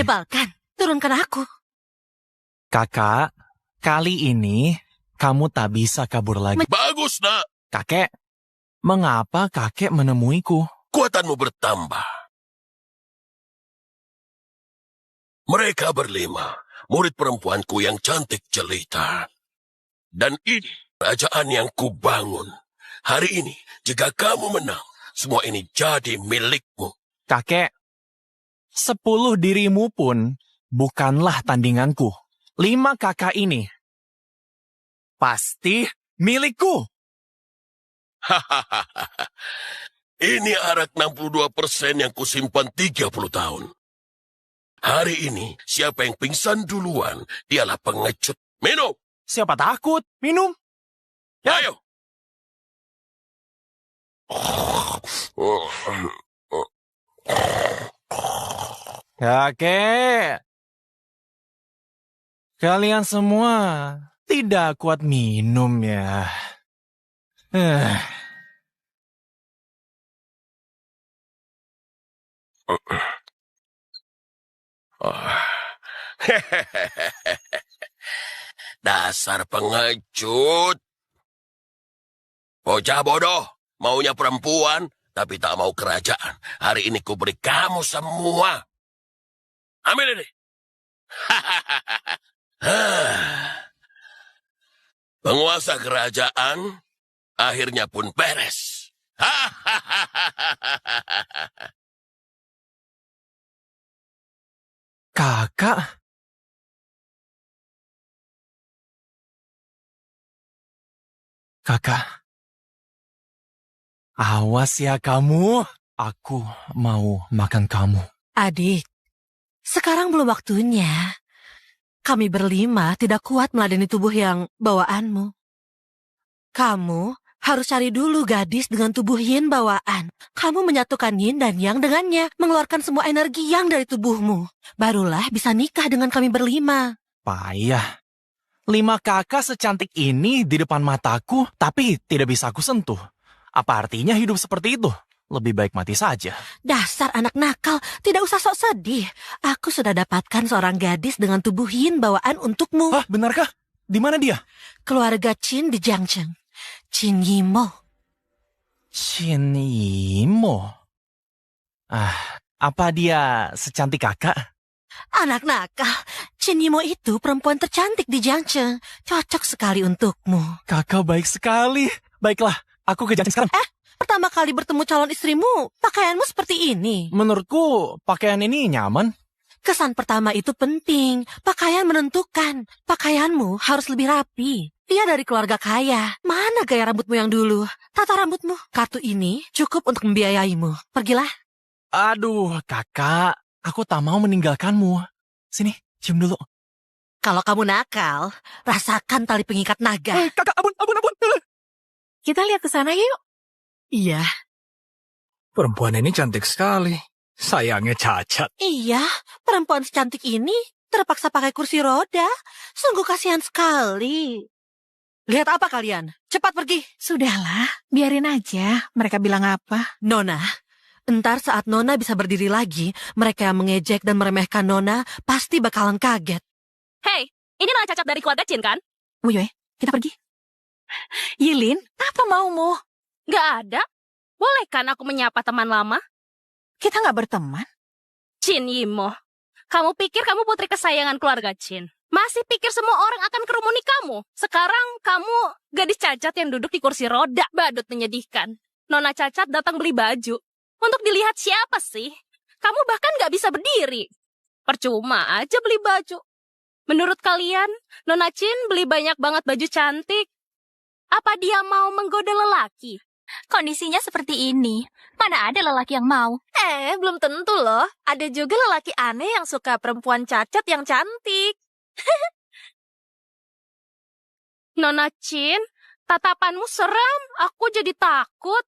Menyebalkan. Turunkan aku. Kakak, kali ini kamu tak bisa kabur lagi. Bagus, nak. Kakek, mengapa kakek menemuiku? Kuatanmu bertambah. Mereka berlima, murid perempuanku yang cantik jelita. Dan ini kerajaan yang kubangun. Hari ini, jika kamu menang, semua ini jadi milikmu. Kakek, 10 dirimu pun bukanlah tandinganku. 5 kakak ini pasti milikku. Hahaha. Ini arak 62% yang kusimpan 30 tahun. Hari ini, siapa yang pingsan duluan, dialah pengecut. Minum! Siapa takut? Minum. Ya. Ayo! Kakek, kalian semua tidak kuat minum ya. Dasar pengecut. Bocah bodoh, maunya perempuan, tapi tak mau kerajaan. Hari ini ku beri kamu semua. Ambil ini. Penguasa kerajaan akhirnya pun beres. Kakak? Kakak? Awas ya kamu. Aku mau makan kamu. Adik, sekarang belum waktunya. Kami berlima tidak kuat meladeni tubuh yang bawaanmu. Kamu harus cari dulu gadis dengan tubuh yin bawaan. Kamu menyatukan yin dan yang dengannya, mengeluarkan semua energi yang dari tubuhmu. Barulah bisa nikah dengan kami berlima. Payah. 5 kakak secantik ini di depan mataku, tapi tidak bisa aku sentuh. Apa artinya hidup seperti itu? Lebih baik mati saja. Dasar anak nakal, tidak usah sok sedih. Aku sudah dapatkan seorang gadis dengan tubuh yin bawaan untukmu. Hah, benarkah? Di mana dia? Keluarga Qin di Jiangcheng. Qin Yimo. Qin Yimo. Apa dia secantik kakak? Anak nakal, Qin Yimo itu perempuan tercantik di Jiangcheng. Cocok sekali untukmu. Kakak baik sekali. Baiklah, aku ke Jiangcheng sekarang. Pertama kali bertemu calon istrimu, pakaianmu seperti ini. Menurutku, pakaian ini nyaman. Kesan pertama itu penting. Pakaian menentukan. Pakaianmu harus lebih rapi. Dia dari keluarga kaya. Mana gaya rambutmu yang dulu? Tata rambutmu. Kartu ini cukup untuk membiayaimu. Pergilah. Aduh, kakak. Aku tak mau meninggalkanmu. Sini, cium dulu. Kalau kamu nakal, rasakan tali pengikat naga. Kakak, ampun. Kita lihat ke sana yuk. Iya. Perempuan ini cantik sekali. Sayangnya cacat. Iya, perempuan secantik ini terpaksa pakai kursi roda. Sungguh kasihan sekali. Lihat apa kalian? Cepat pergi. Sudahlah, biarin aja. Mereka bilang apa? Nona, entar saat Nona bisa berdiri lagi, mereka yang mengejek dan meremehkan Nona pasti bakalan kaget. Hei, ini Nona Cacat dari keluarga Qin kan? Wuyue, kita pergi. Yilin, apa maumu? Gak ada. Boleh kan aku menyapa teman lama? Kita nggak berteman. Qin Yimo, kamu pikir kamu putri kesayangan keluarga Qin? Masih pikir semua orang akan kerumuni kamu? Sekarang kamu gadis cacat yang duduk di kursi roda. Badut menyedihkan. Nona Cacat datang beli baju. Untuk dilihat siapa sih? Kamu bahkan gak bisa berdiri. Percuma aja beli baju. Menurut kalian, Nona Qin beli banyak banget baju cantik. Apa dia mau menggoda lelaki? Kondisinya seperti ini. Mana ada lelaki yang mau? Belum tentu loh. Ada juga lelaki aneh yang suka perempuan cacat yang cantik. Nona Qin, tatapanmu seram. Aku jadi takut.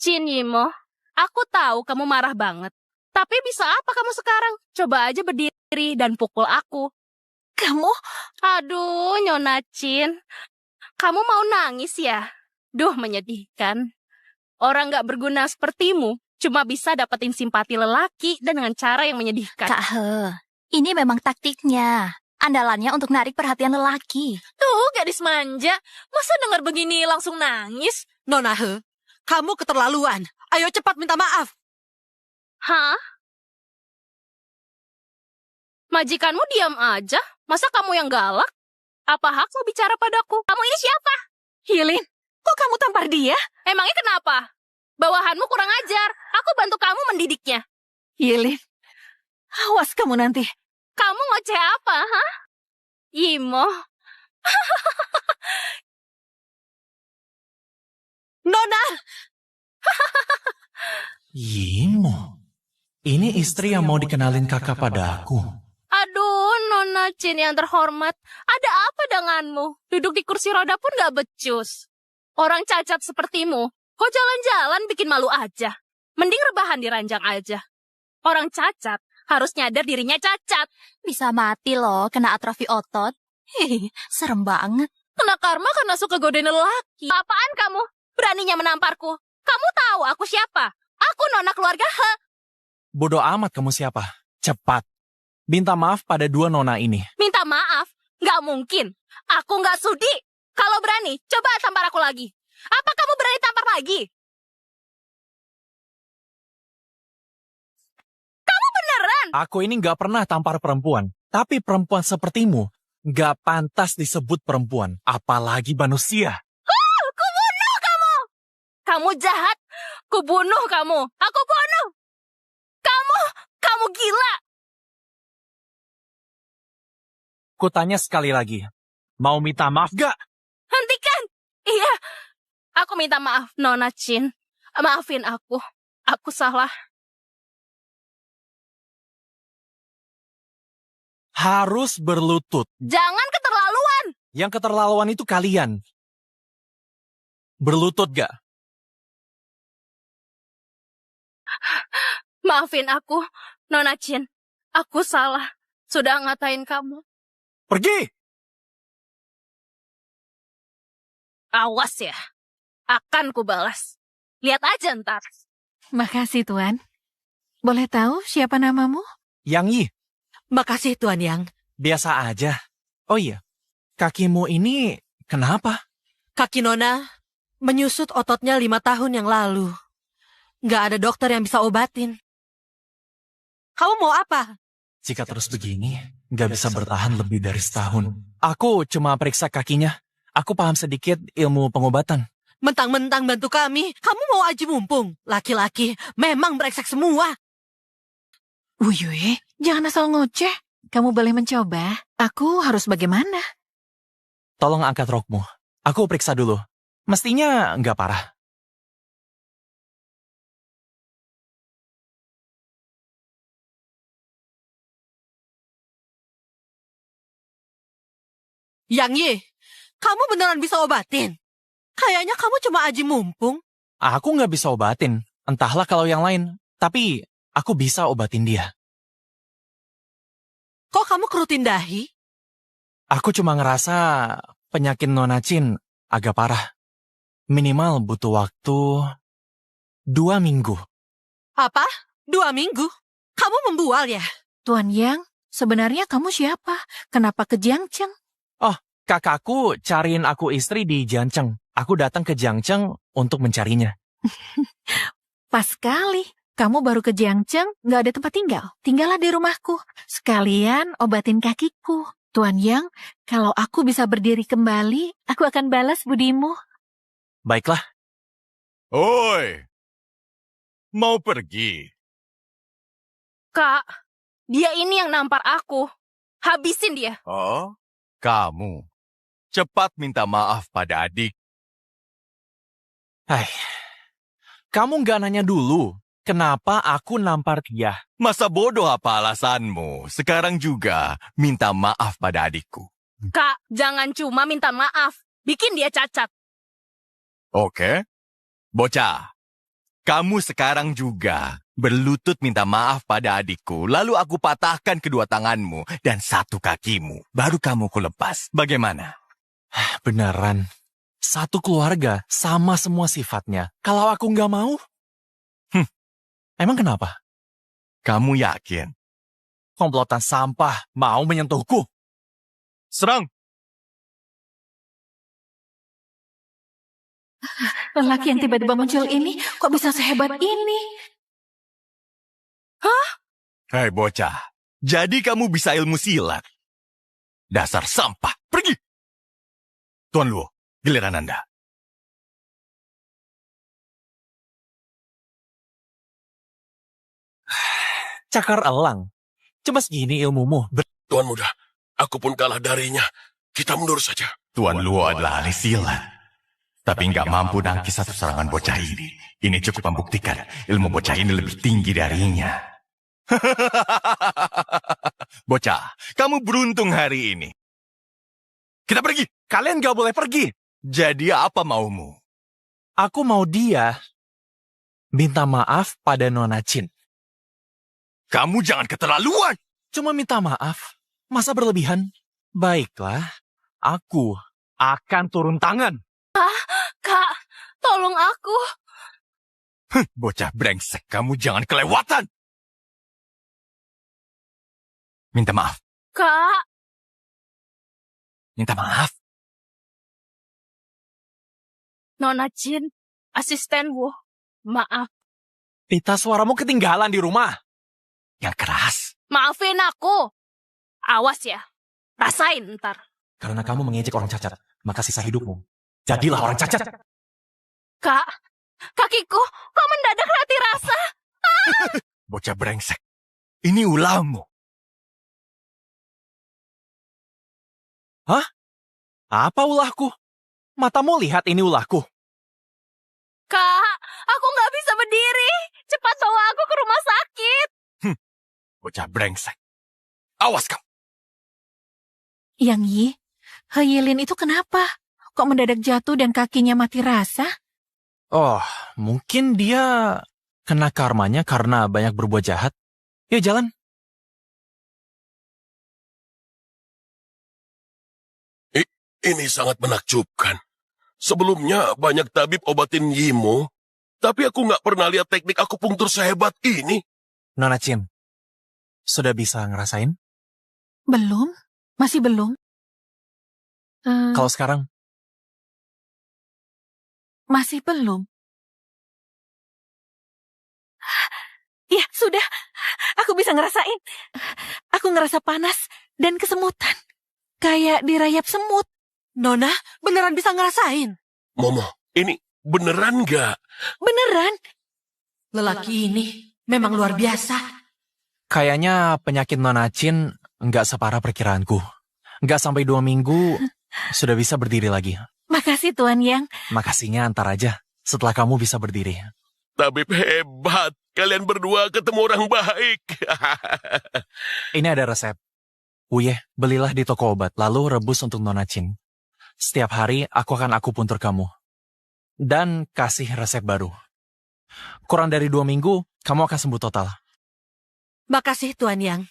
Qin Yimo, aku tahu kamu marah banget. Tapi bisa apa kamu sekarang? Coba aja berdiri dan pukul aku. Kamu? Aduh, Nona Qin. Kamu mau nangis ya? Duh, menyedihkan. Orang gak berguna sepertimu cuma bisa dapetin simpati lelaki dan dengan cara yang menyedihkan. Kak He, Ini memang taktiknya. Andalannya untuk narik perhatian lelaki. Tuh, gadis manja. Masa dengar begini langsung nangis? Nona He, kamu keterlaluan. Ayo cepat minta maaf. Hah? Majikanmu diam aja? Masa kamu yang galak? Apa hakmu bicara padaku? Kamu ini siapa? Yilin, kok kamu tampar dia? Emangnya kenapa? Bawahanmu kurang ajar. Aku bantu kamu mendidiknya. Yilin, awas kamu nanti. Kamu ngoceh apa, hah? Imo. Nona! Yimo, ini istri yang mau dikenalin kakak pada aku. Aduh, Nona Chin yang terhormat. Ada apa denganmu? Duduk di kursi roda pun gak becus. Orang cacat sepertimu, kok jalan-jalan bikin malu aja. Mending rebahan di ranjang aja. Orang cacat harus nyadar dirinya cacat. Bisa mati loh, kena atrofi otot. Serem banget. Kena karma karena suka godain lelaki. Apaan kamu? Beraninya menamparku? Kamu tahu aku siapa? Aku Nona keluarga He. Bodoh amat kamu siapa. Cepat. Minta maaf pada dua nona ini. Minta maaf? Gak mungkin. Aku gak sudi. Kalau berani, coba tampar aku lagi. Apa kamu berani tampar lagi? Kamu beneran? Aku ini gak pernah tampar perempuan. Tapi perempuan sepertimu gak pantas disebut perempuan. Apalagi manusia. Kubunuh kamu! Kamu jahat. Kubunuh kamu. Aku bunuh. Kamu gila. Kutanya sekali lagi. Mau minta maaf gak? Hentikan. Iya. Aku minta maaf, Nona Chin. Maafin aku. Aku salah. Harus berlutut. Jangan keterlaluan. Yang keterlaluan itu kalian. Berlutut gak? Maafin aku, Nona Chin. Aku salah. Sudah ngatain kamu. Pergi! Awas ya. Akan kubalas. Lihat aja ntar. Makasih, Tuan. Boleh tahu siapa namamu? Yang Yi, Makasih Tuan Yang. biasa aja. Oh iya, kakimu ini kenapa? Kaki Nona menyusut ototnya 5 tahun yang lalu. Nggak ada dokter yang bisa obatin. Kamu mau apa? Jika terus begini, nggak bisa bertahan lebih dari setahun. Aku cuma periksa kakinya. Aku paham sedikit ilmu pengobatan. Mentang-mentang bantu kami, kamu mau aji mumpung. Laki-laki memang brengsek semua. Uyuy, jangan asal ngoceh. Kamu boleh mencoba. Aku harus bagaimana? Tolong angkat rokmu. Aku periksa dulu. Mestinya nggak parah. Yang Ye, kamu beneran bisa obatin? Kayaknya kamu cuma aji mumpung. Aku nggak bisa obatin. Entahlah kalau yang lain. Tapi aku bisa obatin dia. Kok kamu kerutin dahi? Aku cuma ngerasa penyakit Nona Chin agak parah. Minimal butuh waktu 2 minggu. Apa? 2 minggu? Kamu membual ya? Tuan Yang, sebenarnya kamu siapa? Kenapa ke Jiangcheng? Kakakku cariin aku istri di Jiangcheng. Aku datang ke Jiangcheng untuk mencarinya. Pas sekali. Kamu baru ke Jiangcheng, nggak ada tempat tinggal. Tinggallah di rumahku. Sekalian obatin kakiku. Tuan Yang, kalau aku bisa berdiri kembali, aku akan balas budimu. Baiklah. Oi, mau pergi? Kak, dia ini yang nampar aku. Habisin dia. Oh, kamu. Cepat minta maaf pada adik. Hai, kamu nggak nanya dulu kenapa aku nampar dia. Masa bodoh apa alasanmu? Sekarang juga minta maaf pada adikku. Kak, jangan cuma minta maaf. Bikin dia cacat. Oke? Bocah, kamu sekarang juga berlutut minta maaf pada adikku. Lalu aku patahkan kedua tanganmu dan satu kakimu. Baru kamu kulepas. Bagaimana? Beneran. Satu keluarga sama semua sifatnya. Kalau aku nggak mau? Emang kenapa? Kamu yakin? Komplotan sampah mau menyentuhku. Serang! Lelaki yang tiba-tiba muncul ini kok bisa sehebat ini? Hei bocah, jadi kamu bisa ilmu silat? Dasar sampah, pergi! Tuan Luo, giliran Anda. Cakar elang. Cuma segini ilmumu. Tuan muda, aku pun kalah darinya. Kita mundur saja. Tuan Luo adalah ahli silat. Tapi nggak mampu nangkis satu serangan bocah ini. Ini cukup membuktikan ilmu bocah ini lebih tinggi darinya. Bocah, kamu beruntung hari ini. Kita pergi. Kalian gak boleh pergi. Jadi apa maumu? Aku mau dia minta maaf pada Nona Chin. Kamu jangan keterlaluan. Cuma minta maaf. Masa berlebihan? Baiklah, aku akan turun tangan. Kak, tolong aku. Bocah brengsek, kamu jangan kelewatan. Minta maaf. Kak, Minta maaf. Nona Jin, asistenmu. Maaf. Pita, suaramu ketinggalan di rumah. Yang keras. Maafin aku. Awas ya. Rasain ntar. Karena kamu mengejek orang cacat, maka sisa hidupmu jadilah orang cacat. Kak, kakiku kok mendadak hati rasa. Bocah brengsek. Ini ulahmu. Hah? Apa ulahku? Matamu lihat ini ulahku. Kak, aku nggak bisa berdiri. Cepat bawa aku ke rumah sakit. Bocah brengsek. Awas kamu. Yang Yi, He Yilin itu kenapa? Kok mendadak jatuh dan kakinya mati rasa? Oh, mungkin dia kena karmanya karena banyak berbuat jahat. Yuk jalan. Ini sangat menakjubkan. Sebelumnya banyak tabib obatin Yimo, tapi aku nggak pernah lihat teknik akupunktur sehebat ini. Nona Chin, sudah bisa ngerasain? Belum? Masih belum? Kalau sekarang? Masih belum. Ya, sudah. Aku bisa ngerasain. Aku ngerasa panas dan kesemutan. Kayak dirayap semut. Nona beneran bisa ngerasain? Momo, ini beneran nggak? Beneran. Lelaki ini memang luar biasa. Kayaknya penyakit Nona Chin nggak separah perkiraanku. Nggak sampai 2 minggu sudah bisa berdiri lagi. Makasih Tuan Yang. Makasihnya antar aja setelah kamu bisa berdiri. Tabib hebat. Kalian berdua ketemu orang baik. Ini ada resep. Uye, belilah di toko obat, lalu rebus untuk Nona Chin. Setiap hari aku akan akupuntur kamu. Dan kasih resep baru. Kurang dari 2 minggu, kamu akan sembuh total. Makasih Tuan Yang.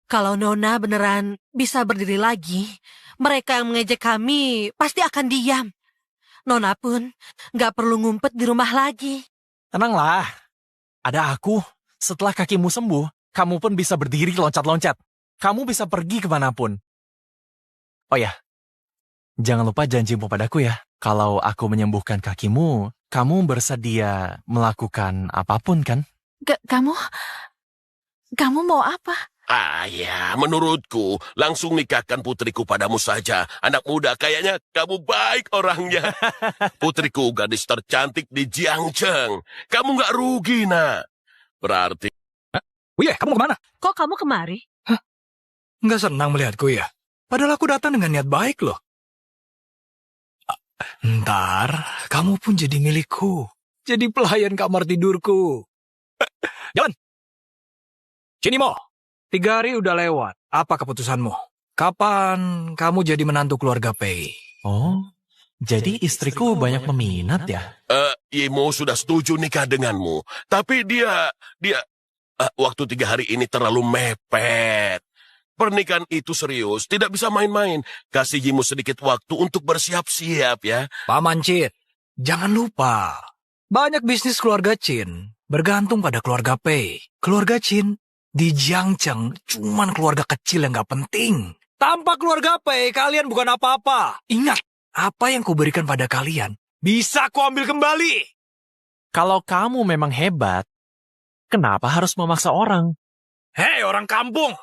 Kalau Nona beneran bisa berdiri lagi, mereka yang mengejek kami pasti akan diam. Nona pun nggak perlu ngumpet di rumah lagi. Tenanglah, ada aku. Setelah kakimu sembuh, kamu pun bisa berdiri loncat-loncat. Kamu bisa pergi kemanapun. Oh ya, jangan lupa janjimu padaku ya. Kalau aku menyembuhkan kakimu, kamu bersedia melakukan apapun kan? Kamu mau apa? Ya, menurutku, langsung nikahkan putriku padamu saja. Anak muda, kayaknya kamu baik orangnya. Putriku gadis tercantik di Jiangcheng. Kamu nggak rugi, nak. Berarti... Wih, kamu kemana? Kok kamu kemari? Nggak senang melihatku ya? Padahal aku datang dengan niat baik loh. Ntar, kamu pun jadi milikku. Jadi pelayan kamar tidurku. Jalan! Cinimo, 3 hari udah lewat. Apa keputusanmu? Kapan kamu jadi menantu keluarga Pei? Oh, jadi istriku banyak meminat ya? Yimo sudah setuju nikah denganmu. Tapi dia waktu 3 hari ini terlalu mepet. Pernikahan itu serius, tidak bisa main-main. Kasih Yimo sedikit waktu untuk bersiap-siap ya. Paman Chin, jangan lupa. Banyak bisnis keluarga Chin bergantung pada keluarga Pei. Keluarga Chin Di Jiangcheng cuman keluarga kecil yang gak penting. Tanpa keluarga Pei, kalian bukan apa-apa. Ingat, apa yang kuberikan pada kalian bisa kuambil kembali. Kalau kamu memang hebat, kenapa harus memaksa orang? Hei orang kampung,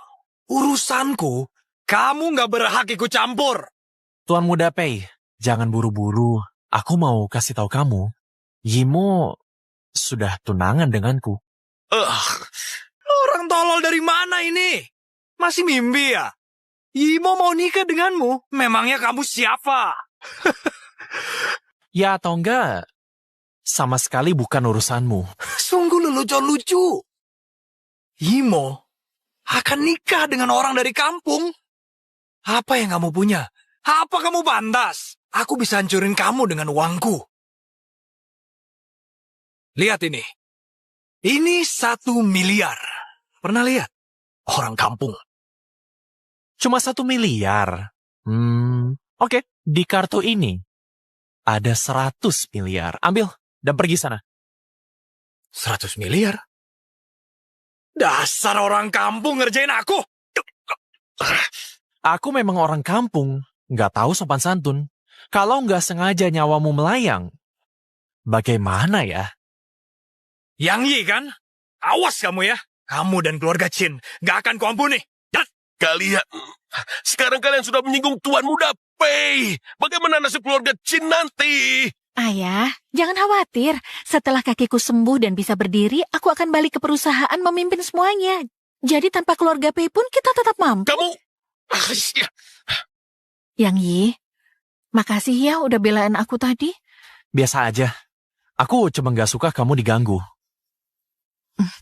urusanku, kamu gak berhak ikut campur. Tuan Muda Pei, jangan buru-buru. Aku mau kasih tahu kamu, Yimo sudah tunangan denganku. Orang tolol dari mana ini? Masih mimpi ya? Yimo mau nikah denganmu? Memangnya kamu siapa? Ya atau enggak, sama sekali bukan urusanmu. Sungguh lelucon-lucu. Yimo akan nikah dengan orang dari kampung. Apa yang kamu punya? Apa kamu pantas? Aku bisa hancurin kamu dengan uangku. Lihat ini. Ini 1 miliar. Pernah lihat? Orang kampung. Cuma 1 miliar. Oke. Di kartu ini ada 100 miliar. Ambil dan pergi sana. 100 miliar? Dasar orang kampung ngerjain aku. Aku memang orang kampung, nggak tahu sopan santun. Kalau nggak sengaja nyawamu melayang, bagaimana ya? Yang Yi kan? Awas kamu ya. Kamu dan keluarga Chin nggak akan kuampuni. Sekarang kalian sudah menyinggung Tuan Muda Pei. Bagaimana nasib keluarga Chin nanti? Ayah, jangan khawatir. Setelah kakiku sembuh dan bisa berdiri, aku akan balik ke perusahaan memimpin semuanya. Jadi tanpa keluarga Pei pun kita tetap mampu. Kamu... Yang Yi, makasih ya udah belain aku tadi. Biasa aja. Aku cuma nggak suka kamu diganggu.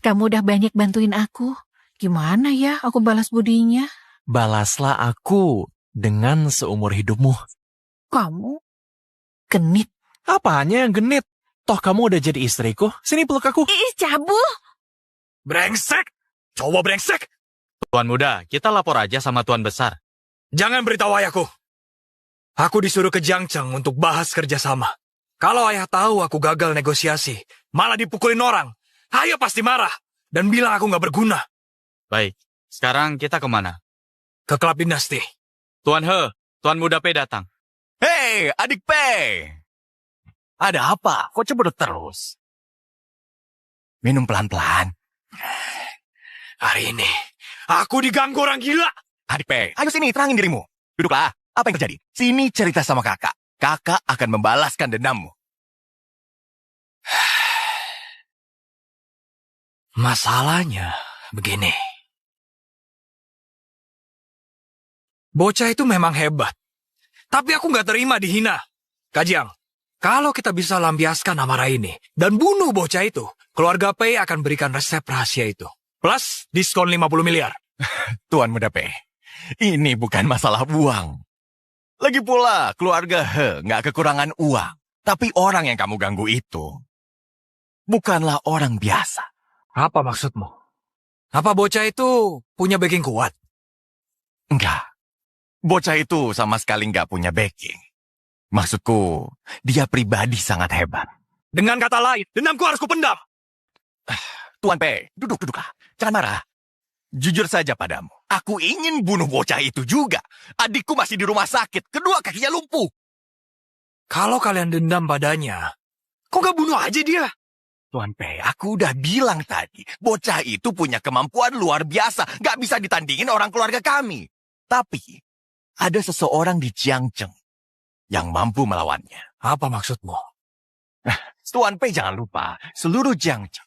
Kamu udah banyak bantuin aku. Gimana ya aku balas budinya? Balaslah aku dengan seumur hidupmu. Kamu genit. Apanya yang genit? Toh kamu udah jadi istriku. Sini peluk aku. Ih, cabul. Brengsek. Coba brengsek. Tuan Muda, kita lapor aja sama Tuan Besar. Jangan beritahu ayahku. Aku disuruh ke Jiangcheng untuk bahas kerjasama. Kalau ayah tahu aku gagal negosiasi, malah dipukulin orang, ayah pasti marah dan bilang aku nggak berguna. Baik, sekarang kita kemana? Ke klub dinasti. Tuan He, Tuan Muda Pei datang. Hei, adik Pei. Ada apa? Kok cemberut terus? Minum pelan-pelan. Hari ini, aku diganggu orang gila. Adik Pei, ayo sini, terangin dirimu. Duduklah, apa yang terjadi? Sini cerita sama kakak. Kakak akan membalaskan dendammu. Masalahnya begini. Bocah itu memang hebat. Tapi aku nggak terima dihina. Kajang, kalau kita bisa lampiaskan amarah ini dan bunuh bocah itu, keluarga Pei akan berikan resep rahasia itu. Plus diskon 50 miliar. Tuan Muda Pei, ini bukan masalah uang. Lagi pula, keluarga He nggak kekurangan uang. Tapi orang yang kamu ganggu itu bukanlah orang biasa. Apa maksudmu? Apa bocah itu punya backing kuat? Enggak. Bocah itu sama sekali nggak punya backing. Maksudku, dia pribadi sangat hebat. Dengan kata lain, dendamku harus kupendam. Tuan Pei, duduk-duduklah. Jangan marah. Jujur saja padamu, aku ingin bunuh bocah itu juga. Adikku masih di rumah sakit, kedua kakinya lumpuh. Kalau kalian dendam padanya, kok gak bunuh aja dia? Tuan Pei, aku udah bilang tadi, bocah itu punya kemampuan luar biasa, gak bisa ditandingin orang keluarga kami. Tapi, ada seseorang di Jiangcheng yang mampu melawannya. Apa maksudmu? Tuan Pei jangan lupa, seluruh Jiangcheng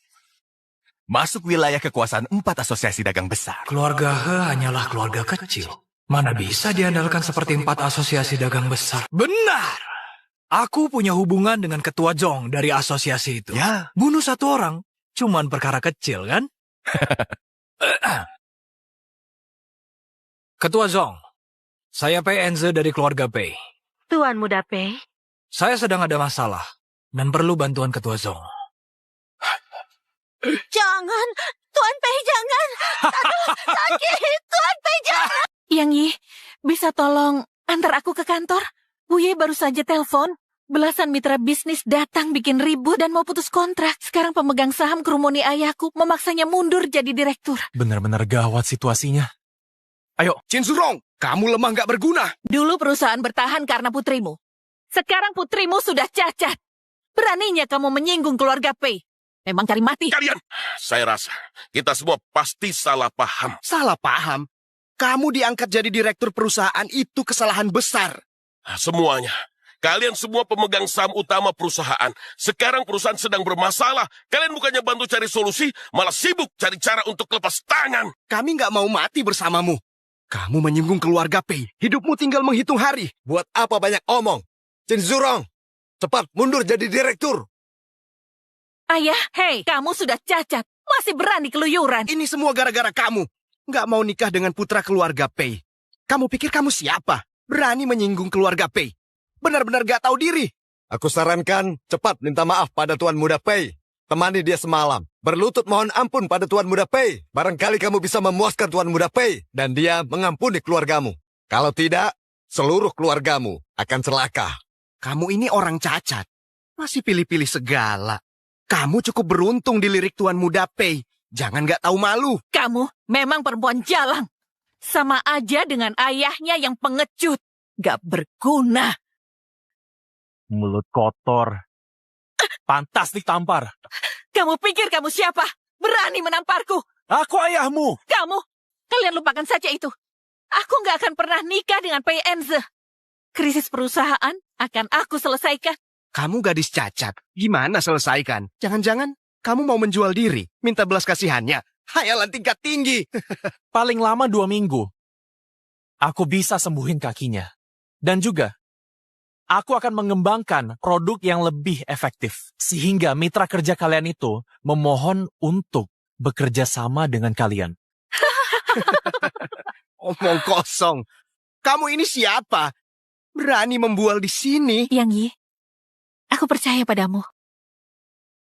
masuk wilayah kekuasaan 4 asosiasi dagang besar. Keluarga He hanyalah keluarga kecil. Mana bisa diandalkan seperti 4 asosiasi dagang besar? Benar! Aku punya hubungan dengan ketua Zhong dari asosiasi itu. Ya. Bunuh 1 orang, cuman perkara kecil kan? Ketua Zhong, saya Pei Enze dari keluarga Pei. Tuan Muda Pei. Saya sedang ada masalah dan perlu bantuan ketua Zhong. Jangan, Tuan Pei jangan. Sakit, Tuan Pei jangan. Yang Yi, bisa tolong antar aku ke kantor? Bu Ye baru saja telepon. Belasan mitra bisnis datang bikin ribut dan mau putus kontrak. Sekarang pemegang saham kerumuni ayahku memaksanya mundur jadi direktur. Benar-benar gawat situasinya. Ayo. Chin Zurong, kamu lemah nggak berguna. Dulu perusahaan bertahan karena putrimu. Sekarang putrimu sudah cacat. Beraninya kamu menyinggung keluarga Pei. Memang cari mati. Kalian, saya rasa kita semua pasti salah paham. Salah paham? Kamu diangkat jadi direktur perusahaan itu kesalahan besar. Semuanya. Kalian semua pemegang saham utama perusahaan. Sekarang perusahaan sedang bermasalah. Kalian bukannya bantu cari solusi, malah sibuk cari cara untuk lepas tangan. Kami nggak mau mati bersamamu. Kamu menyinggung keluarga Pei. Hidupmu tinggal menghitung hari. Buat apa banyak omong? Chin Zurong, cepat mundur jadi direktur. Ayah, hei, kamu sudah cacat. Masih berani keluyuran. Ini semua gara-gara kamu. Nggak mau nikah dengan putra keluarga Pei. Kamu pikir kamu siapa? Berani menyinggung keluarga Pei. Benar-benar gak tahu diri. Aku sarankan cepat minta maaf pada Tuan Muda Pei. Temani dia semalam. Berlutut mohon ampun pada Tuan Muda Pei. Barangkali kamu bisa memuaskan Tuan Muda Pei. Dan dia mengampuni keluargamu. Kalau tidak, seluruh keluargamu akan celaka. Kamu ini orang cacat. Masih pilih-pilih segala. Kamu cukup beruntung dilirik Tuan Muda Pei. Jangan gak tahu malu. Kamu memang perempuan jalang. Sama aja dengan ayahnya yang pengecut. Gak berguna. Mulut kotor. Pantas ditampar. Kamu pikir kamu siapa? Berani menamparku. Aku ayahmu. Kalian lupakan saja itu. Aku gak akan pernah nikah dengan Pei Enze. Krisis perusahaan akan aku selesaikan. Kamu gadis cacat. Gimana selesaikan? Jangan-jangan kamu mau menjual diri, minta belas kasihannya. Hayalan tingkat tinggi. Paling lama 2 minggu. Aku bisa sembuhin kakinya. Dan juga, aku akan mengembangkan produk yang lebih efektif. Sehingga mitra kerja kalian itu memohon untuk bekerja sama dengan kalian. Omong kosong. Kamu ini siapa? Berani membual di sini? Yang Yi, aku percaya padamu.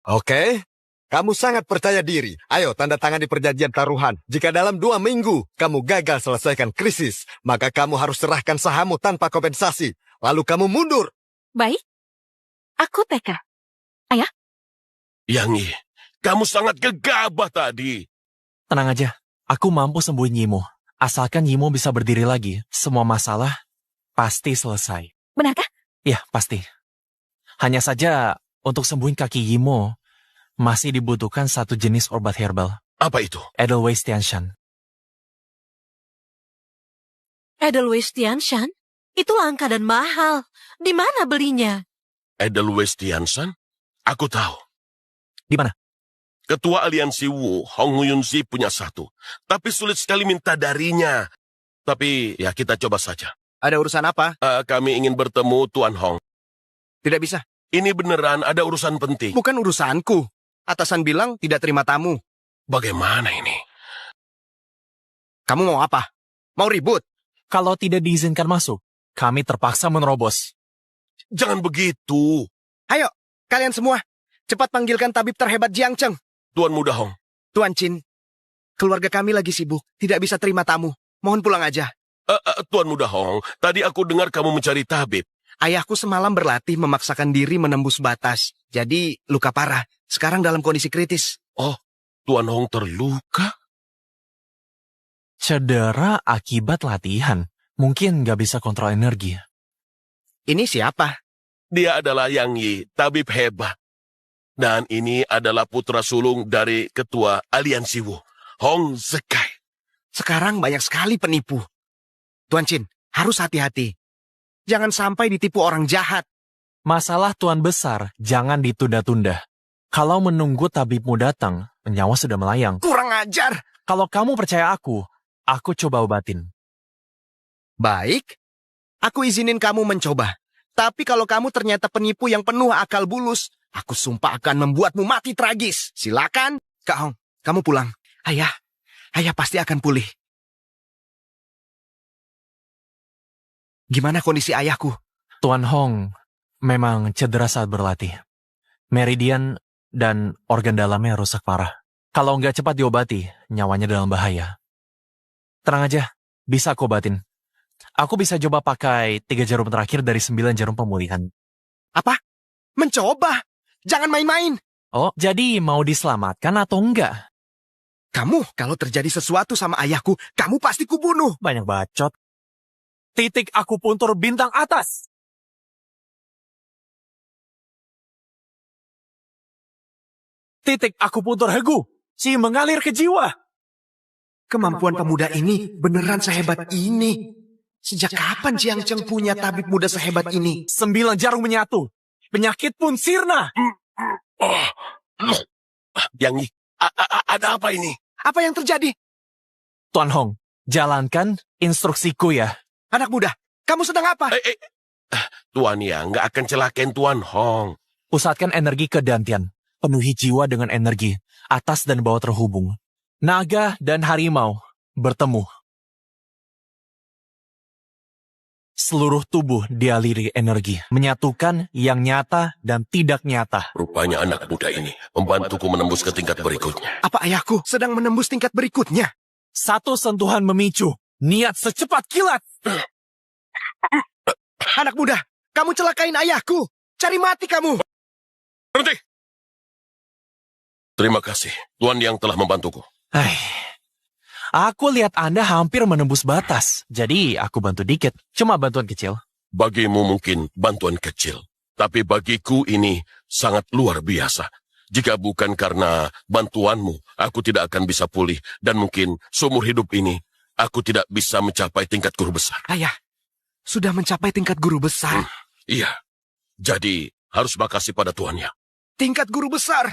Oke, kamu sangat percaya diri. Ayo tanda tangan di perjanjian taruhan. Jika dalam 2 minggu kamu gagal selesaikan krisis, maka kamu harus serahkan sahammu tanpa kompensasi. Lalu kamu mundur. Baik, aku teka. Ayah? Yang Yi, kamu sangat gegabah tadi. Tenang aja, aku mampu sembuhin Yimo. Asalkan Yimo bisa berdiri lagi, semua masalah pasti selesai. Benarkah? Ya, pasti. Hanya saja, untuk sembuhin kaki Yimo, masih dibutuhkan satu jenis obat herbal. Apa itu? Edelweiss Tianshan. Edelweiss Tianshan? Itu langka dan mahal. Di mana belinya? Edelweiss Tianshan? Aku tahu. Di mana? Ketua aliansi Wu, Hong Yunzi punya satu. Tapi sulit sekali minta darinya. Tapi ya kita coba saja. Ada urusan apa? Kami ingin bertemu Tuan Hong. Tidak bisa. Ini beneran ada urusan penting. Bukan urusanku. Atasan bilang tidak terima tamu. Bagaimana ini? Kamu mau apa? Mau ribut? Kalau tidak diizinkan masuk, kami terpaksa menerobos. Jangan begitu. Ayo, kalian semua. Cepat panggilkan tabib terhebat Jiang Cheng. Tuan Muda Hong. Tuan Chin, keluarga kami lagi sibuk. Tidak bisa terima tamu. Mohon pulang aja. Tuan Muda Hong, tadi aku dengar kamu mencari tabib. Ayahku semalam berlatih memaksakan diri menembus batas. Jadi luka parah. Sekarang dalam kondisi kritis. Oh, Tuan Hong terluka? Cedera akibat latihan. Mungkin nggak bisa kontrol energi. Ini siapa? Dia adalah Yang Yi, tabib hebat. Dan ini adalah putra sulung dari ketua aliansi Wu, Hong Zekai. Sekarang banyak sekali penipu. Tuan Chin, harus hati-hati. Jangan sampai ditipu orang jahat. Masalah Tuan Besar, jangan ditunda-tunda. Kalau menunggu tabibmu datang, nyawa sudah melayang. Kurang ajar. Kalau kamu percaya aku coba obatin. Baik, aku izinin kamu mencoba. Tapi kalau kamu ternyata penipu yang penuh akal bulus, aku sumpah akan membuatmu mati tragis. Silakan, Kak Hong, kamu pulang. Ayah pasti akan pulih. Gimana kondisi ayahku? Tuan Hong memang cedera saat berlatih. Meridian dan organ dalamnya rusak parah. Kalau nggak cepat diobati, nyawanya dalam bahaya. Tenang aja, bisa aku obatin. Aku bisa coba pakai 3 jarum terakhir dari 9 jarum pemulihan. Apa? Mencoba? Jangan main-main. Oh, jadi mau diselamatkan atau enggak? Kamu, kalau terjadi sesuatu sama ayahku, kamu pasti kubunuh. Banyak bacot. Titik akupuntur bintang atas. Titik akupuntur Hegu. Si mengalir ke jiwa. Kemampuan pemuda ini beneran sehebat ini. Sejak kapan Jiang Cheng punya tabib muda sehebat ini? 9 jarum menyatu. Penyakit pun sirna. Yang Yi, ada apa ini? Apa yang terjadi? Tuan Hong, jalankan instruksiku ya. Anak muda, kamu sedang apa? Tuan Yang nggak akan celakain Tuan Hong. Pusatkan energi ke Dantian. Penuhi jiwa dengan energi. Atas dan bawah terhubung. Naga dan harimau bertemu. Seluruh tubuh dialiri energi. Menyatukan yang nyata dan tidak nyata. Rupanya anak muda ini membantuku menembus ke tingkat berikutnya. Apa ayahku sedang menembus tingkat berikutnya? Satu sentuhan memicu. Niat secepat kilat. Anak muda, kamu celakain ayahku. Cari mati kamu. Berhenti. Terima kasih, Tuan Yang telah membantuku. Aku lihat Anda hampir menembus batas. Jadi aku bantu dikit. Cuma bantuan kecil. Bagimu mungkin bantuan kecil. Tapi bagiku ini sangat luar biasa. Jika bukan karena bantuanmu, aku tidak akan bisa pulih. Dan mungkin seumur hidup ini, aku tidak bisa mencapai tingkat guru besar. Ayah, sudah mencapai tingkat guru besar. Iya. Jadi, harus makasih pada Tuan Yang. Tingkat guru besar.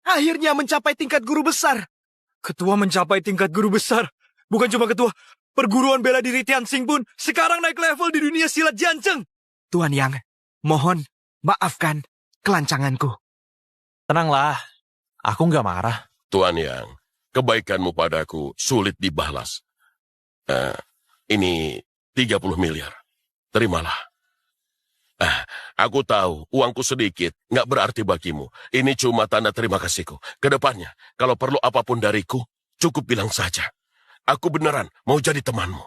Akhirnya mencapai tingkat guru besar. Ketua mencapai tingkat guru besar. Bukan cuma ketua, perguruan bela diri Tianxing pun sekarang naik level di dunia silat Jiancheng. Tuan Yang, mohon maafkan kelancanganku. Tenanglah, aku nggak marah. Tuan Yang, kebaikanmu padaku sulit dibalas. Ini 30 miliar. Terimalah. Aku tahu uangku sedikit, nggak berarti bagimu. Ini cuma tanda terima kasihku. Kedepannya, kalau perlu apapun dariku, cukup bilang saja. Aku beneran mau jadi temanmu.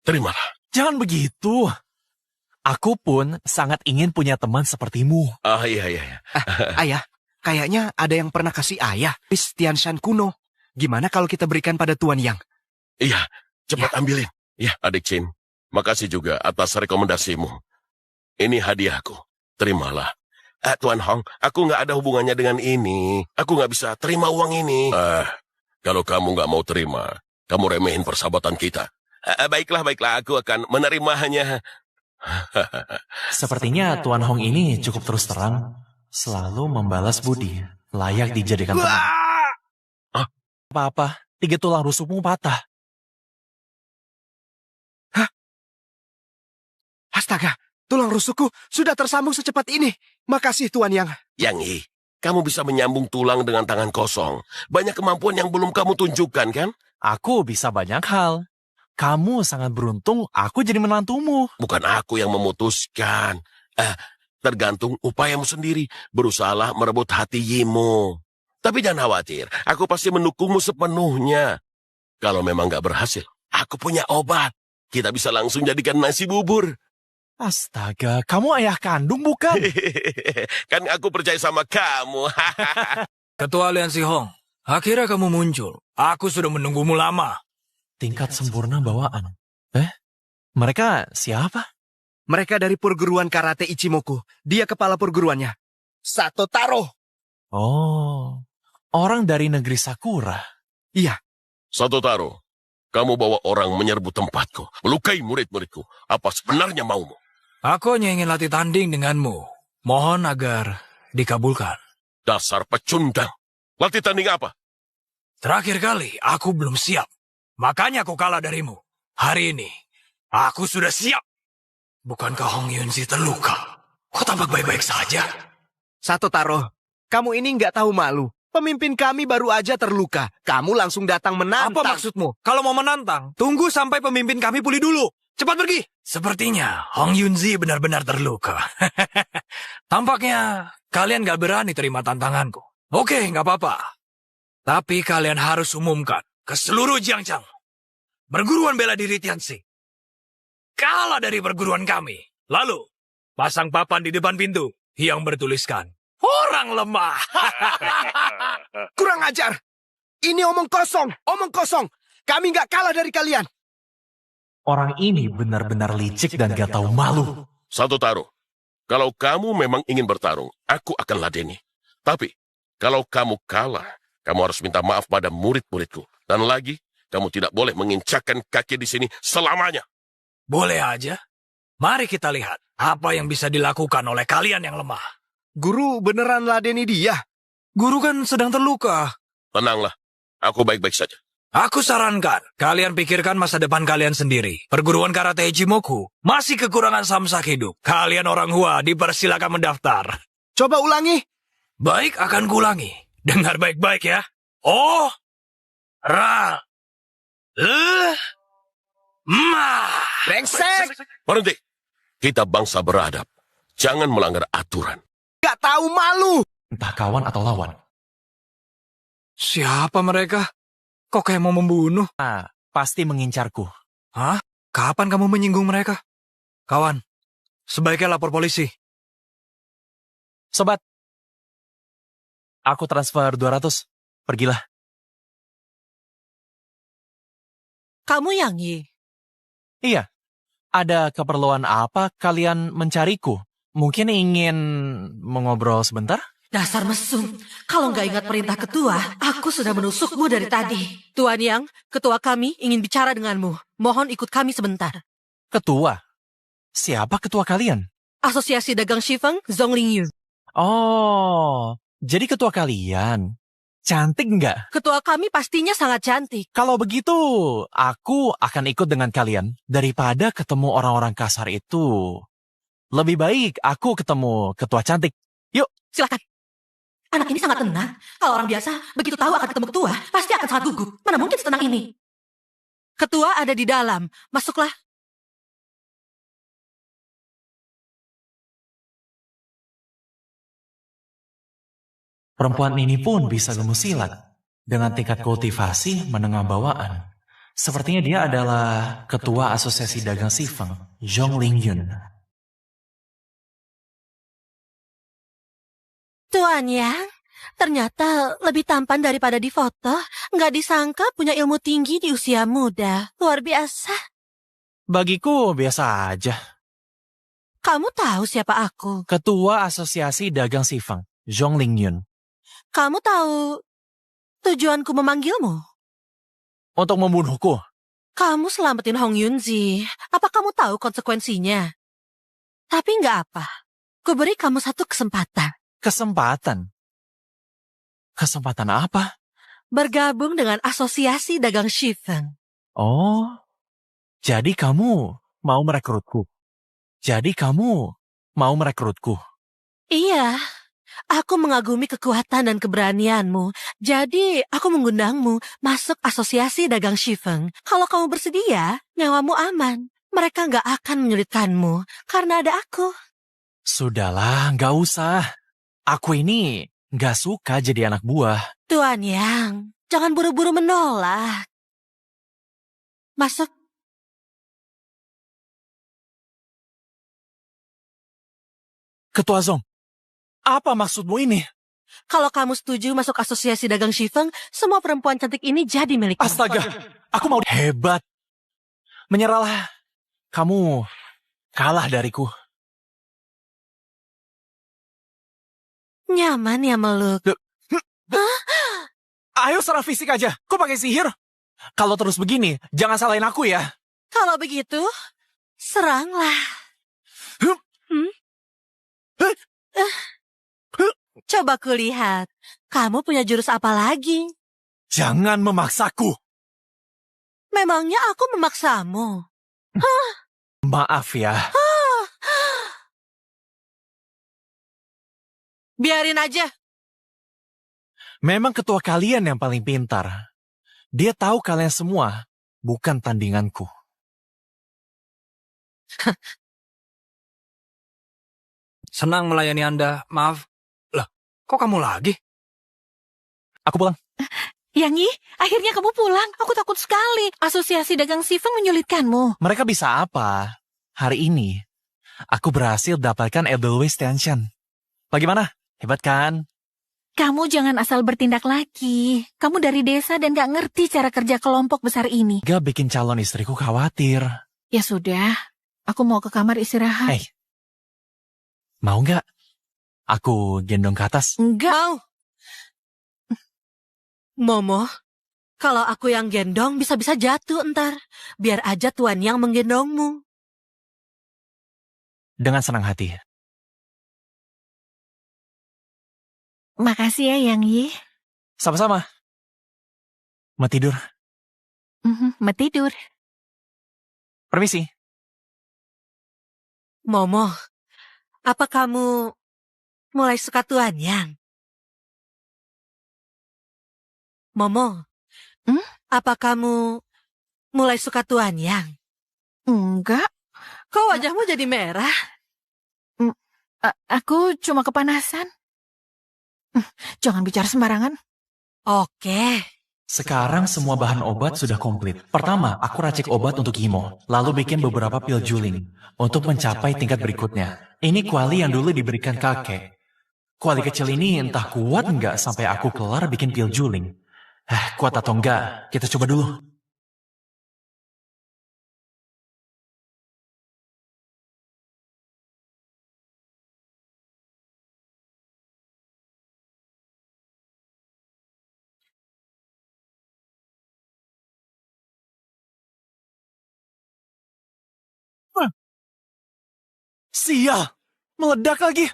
Terimalah. Jangan begitu. Aku pun sangat ingin punya teman sepertimu. Iya. Ayah, kayaknya ada yang pernah kasih ayah Tianshan kuno. Gimana kalau kita berikan pada Tuan Yang? Iya, cepat ambilin. Ya, adik Chin. Makasih juga atas rekomendasimu. Ini hadiahku. Terimalah. Tuan Hong, aku nggak ada hubungannya dengan ini. Aku nggak bisa terima uang ini. Kalau kamu nggak mau terima, kamu remehin persahabatan kita. Baiklah, aku akan menerimanya. Sepertinya Tuan Hong ini cukup terus terang. Selalu membalas budi. Layak dijadikan teman. Apa-apa, 3 tulang rusukmu patah. Astaga, tulang rusukku sudah tersambung secepat ini. Makasih Tuan Yang. Yang Yi, kamu bisa menyambung tulang dengan tangan kosong. Banyak kemampuan yang belum kamu tunjukkan, kan? Aku bisa banyak hal. Kamu sangat beruntung aku jadi menantumu. Bukan aku yang memutuskan. Tergantung upayamu sendiri. Berusahalah merebut hati Yimu. Tapi jangan khawatir, aku pasti mendukungmu sepenuhnya. Kalau memang gak berhasil, aku punya obat. Kita bisa langsung jadikan nasi bubur. Astaga, kamu ayah kandung bukan? Kan aku percaya sama kamu. Ketua Aliansi Hong, akhirnya kamu muncul. Aku sudah menunggumu lama. Tingkat sempurna bawaan. Mereka siapa? Mereka dari perguruan karate Ichimoku. Dia kepala perguruannya. Sato Taro. Oh, orang dari negeri Sakura. Iya. Sato Taro, kamu bawa orang menyerbu tempatku, melukai murid-muridku. Apa sebenarnya maumu? Aku hanya ingin latih tanding denganmu. Mohon agar dikabulkan. Dasar pecundang. Latih tanding apa? Terakhir kali, aku belum siap. Makanya aku kalah darimu. Hari ini, aku sudah siap. Bukankah Hong Yunzi terluka? Kok tampak baik-baik saja? Sato Taro, kamu ini nggak tahu malu. Pemimpin kami baru aja terluka. Kamu langsung datang menantang. Apa maksudmu? Kalau mau menantang, tunggu sampai pemimpin kami pulih dulu. Cepat pergi. Sepertinya Hong Yunzi benar-benar terluka. Tampaknya kalian gak berani terima tantanganku. Oke, gak apa-apa. Tapi kalian harus umumkan ke seluruh Jiangcheng. Perguruan bela diri Tianxing kalah dari perguruan kami. Lalu, pasang papan di depan pintu yang bertuliskan orang lemah. Kurang ajar. Ini omong kosong, omong kosong. Kami nggak kalah dari kalian. Orang ini benar-benar licik dan gak tahu malu. Satu taruh. Kalau kamu memang ingin bertarung, aku akan ladeni. Tapi, kalau kamu kalah, kamu harus minta maaf pada murid-muridku. Dan lagi, kamu tidak boleh menginjakkan kaki di sini selamanya. Boleh aja. Mari kita lihat apa yang bisa dilakukan oleh kalian yang lemah. Guru beneran ladeni dia. Guru kan sedang terluka. Tenanglah, aku baik-baik saja. Aku sarankan, kalian pikirkan masa depan kalian sendiri. Perguruan karate Ichimoku masih kekurangan samsak hidup. Kalian orang Hua dipersilakan mendaftar. Coba ulangi. Baik, akan kuulangi. Dengar baik-baik ya. Oh, ra, le, ma. Brengsek. Berhenti. Kita bangsa beradab. Jangan melanggar aturan. Gak tahu malu. Entah kawan atau lawan. Siapa mereka? Kok kayak mau membunuh? Pasti mengincarku. Hah? Kapan kamu menyinggung mereka? Kawan, sebaiknya lapor polisi. Sobat, aku transfer 200. Pergilah. Kamu Yang Yi? Iya. Ada keperluan apa kalian mencariku? Mungkin ingin mengobrol sebentar? Dasar mesum. Kalau nggak ingat perintah ketua, aku sudah menusukmu dari tadi. Tuan Yang, ketua kami ingin bicara denganmu. Mohon ikut kami sebentar. Ketua? Siapa ketua kalian? Asosiasi Dagang Shifeng, Zhongling Yun. Oh, jadi ketua kalian. Cantik nggak? Ketua kami pastinya sangat cantik. Kalau begitu, aku akan ikut dengan kalian. Daripada ketemu orang-orang kasar itu. Lebih baik aku ketemu ketua cantik. Yuk. Silakan. Anak ini sangat tenang. Kalau orang biasa, begitu tahu akan ketemu ketua, pasti akan sangat gugup. Mana mungkin setenang ini? Ketua ada di dalam. Masuklah. Perempuan ini pun bisa ilmu silat. Dengan tingkat kultivasi menengah bawaan. Sepertinya dia adalah ketua asosiasi dagang Shifeng, Zhongling Yun. Tuan Yang, ternyata lebih tampan daripada di foto. Nggak disangka punya ilmu tinggi di usia muda. Luar biasa. Bagiku biasa aja. Kamu tahu siapa aku? Ketua asosiasi dagang Shifeng, Zhongling Yun. Kamu tahu tujuanku memanggilmu? Untuk membunuhku. Kamu selamatin Hong Yunzi. Apa kamu tahu konsekuensinya? Tapi nggak apa. Kuberi kamu satu kesempatan. Kesempatan? Kesempatan apa? Bergabung dengan asosiasi dagang Shifeng. Oh, jadi kamu mau merekrutku? Iya, aku mengagumi kekuatan dan keberanianmu. Jadi, aku mengundangmu masuk asosiasi dagang Shifeng. Kalau kamu bersedia, nyawamu aman. Mereka nggak akan menyulitkanmu karena ada aku. Sudahlah, nggak usah. Aku ini nggak suka jadi anak buah. Tuan Yang, jangan buru-buru menolak. Masuk. Ketua Zong, apa maksudmu ini? Kalau kamu setuju masuk asosiasi dagang Shifeng, semua perempuan cantik ini jadi milikmu. Astaga, aku mau hebat. Menyerahlah. Kamu kalah dariku. Nyaman ya meluk. Ayo serah fisik aja. Kok pakai sihir? Kalau terus begini, jangan salahin aku ya. Kalau begitu, seranglah. Coba kulihat. Kamu punya jurus apa lagi? Jangan memaksaku. Memangnya aku memaksamu? Maaf ya. Biarin aja. Memang ketua kalian yang paling pintar. Dia tahu kalian semua bukan tandinganku. Senang melayani Anda, maaf. Lah, kok kamu lagi? Aku pulang. Yang Yi, akhirnya kamu pulang. Aku takut sekali. Asosiasi dagang Shifeng menyulitkanmu. Mereka bisa apa? Hari ini, Aku berhasil dapatkan Edelweiss Tension. Bagaimana? Hebat kan? Kamu jangan asal bertindak lagi. Kamu dari desa dan gak ngerti cara kerja kelompok besar ini. Gak bikin calon istriku khawatir. Ya sudah, aku mau ke kamar istirahat. Hei, mau gak? Aku gendong ke atas. Enggak. Momo, kalau aku yang gendong bisa-bisa jatuh entar. Biar aja Tuan yang menggendongmu. Dengan senang hati. Makasih ya, Yang Yi. Sama-sama. Mau tidur? Mau tidur. Permisi. Momo, apa kamu mulai suka Tuan Yang? Momo, apa kamu mulai suka Tuan Yang? Enggak. Kok wajahmu jadi merah? Aku cuma kepanasan. Jangan bicara sembarangan. Oke. Sekarang semua bahan obat sudah komplit. Pertama, aku racik obat untuk Imo, lalu bikin beberapa pil juling untuk mencapai tingkat berikutnya. Ini kuali yang dulu diberikan kakek. Kuali kecil ini entah kuat nggak sampai aku kelar bikin pil juling. Kuat atau enggak, kita coba dulu. Sial, meledak lagi.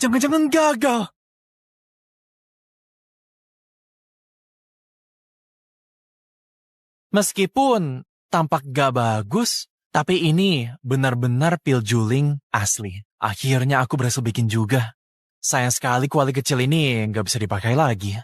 Jangan-jangan gagal. Meskipun tampak gak bagus, tapi ini benar-benar pil juling asli. Akhirnya aku berhasil bikin juga. Sayang sekali kuali kecil ini gak bisa dipakai lagi.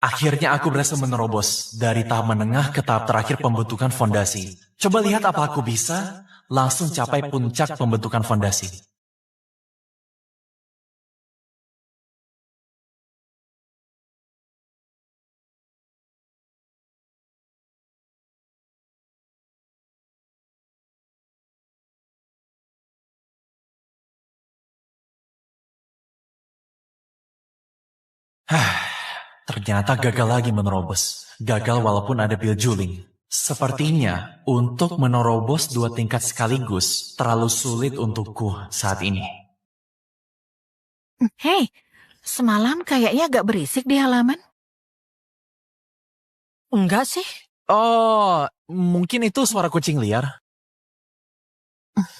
Akhirnya aku berhasil menerobos dari tahap menengah ke tahap terakhir pembentukan fondasi. Coba lihat apa aku bisa langsung capai puncak pembentukan fondasi. Ternyata gagal lagi menerobos. Gagal walaupun ada pil juling. Sepertinya untuk menerobos 2 tingkat sekaligus terlalu sulit untukku saat ini. Hei, semalam kayaknya agak berisik di halaman. Enggak sih. Oh, mungkin itu suara kucing liar.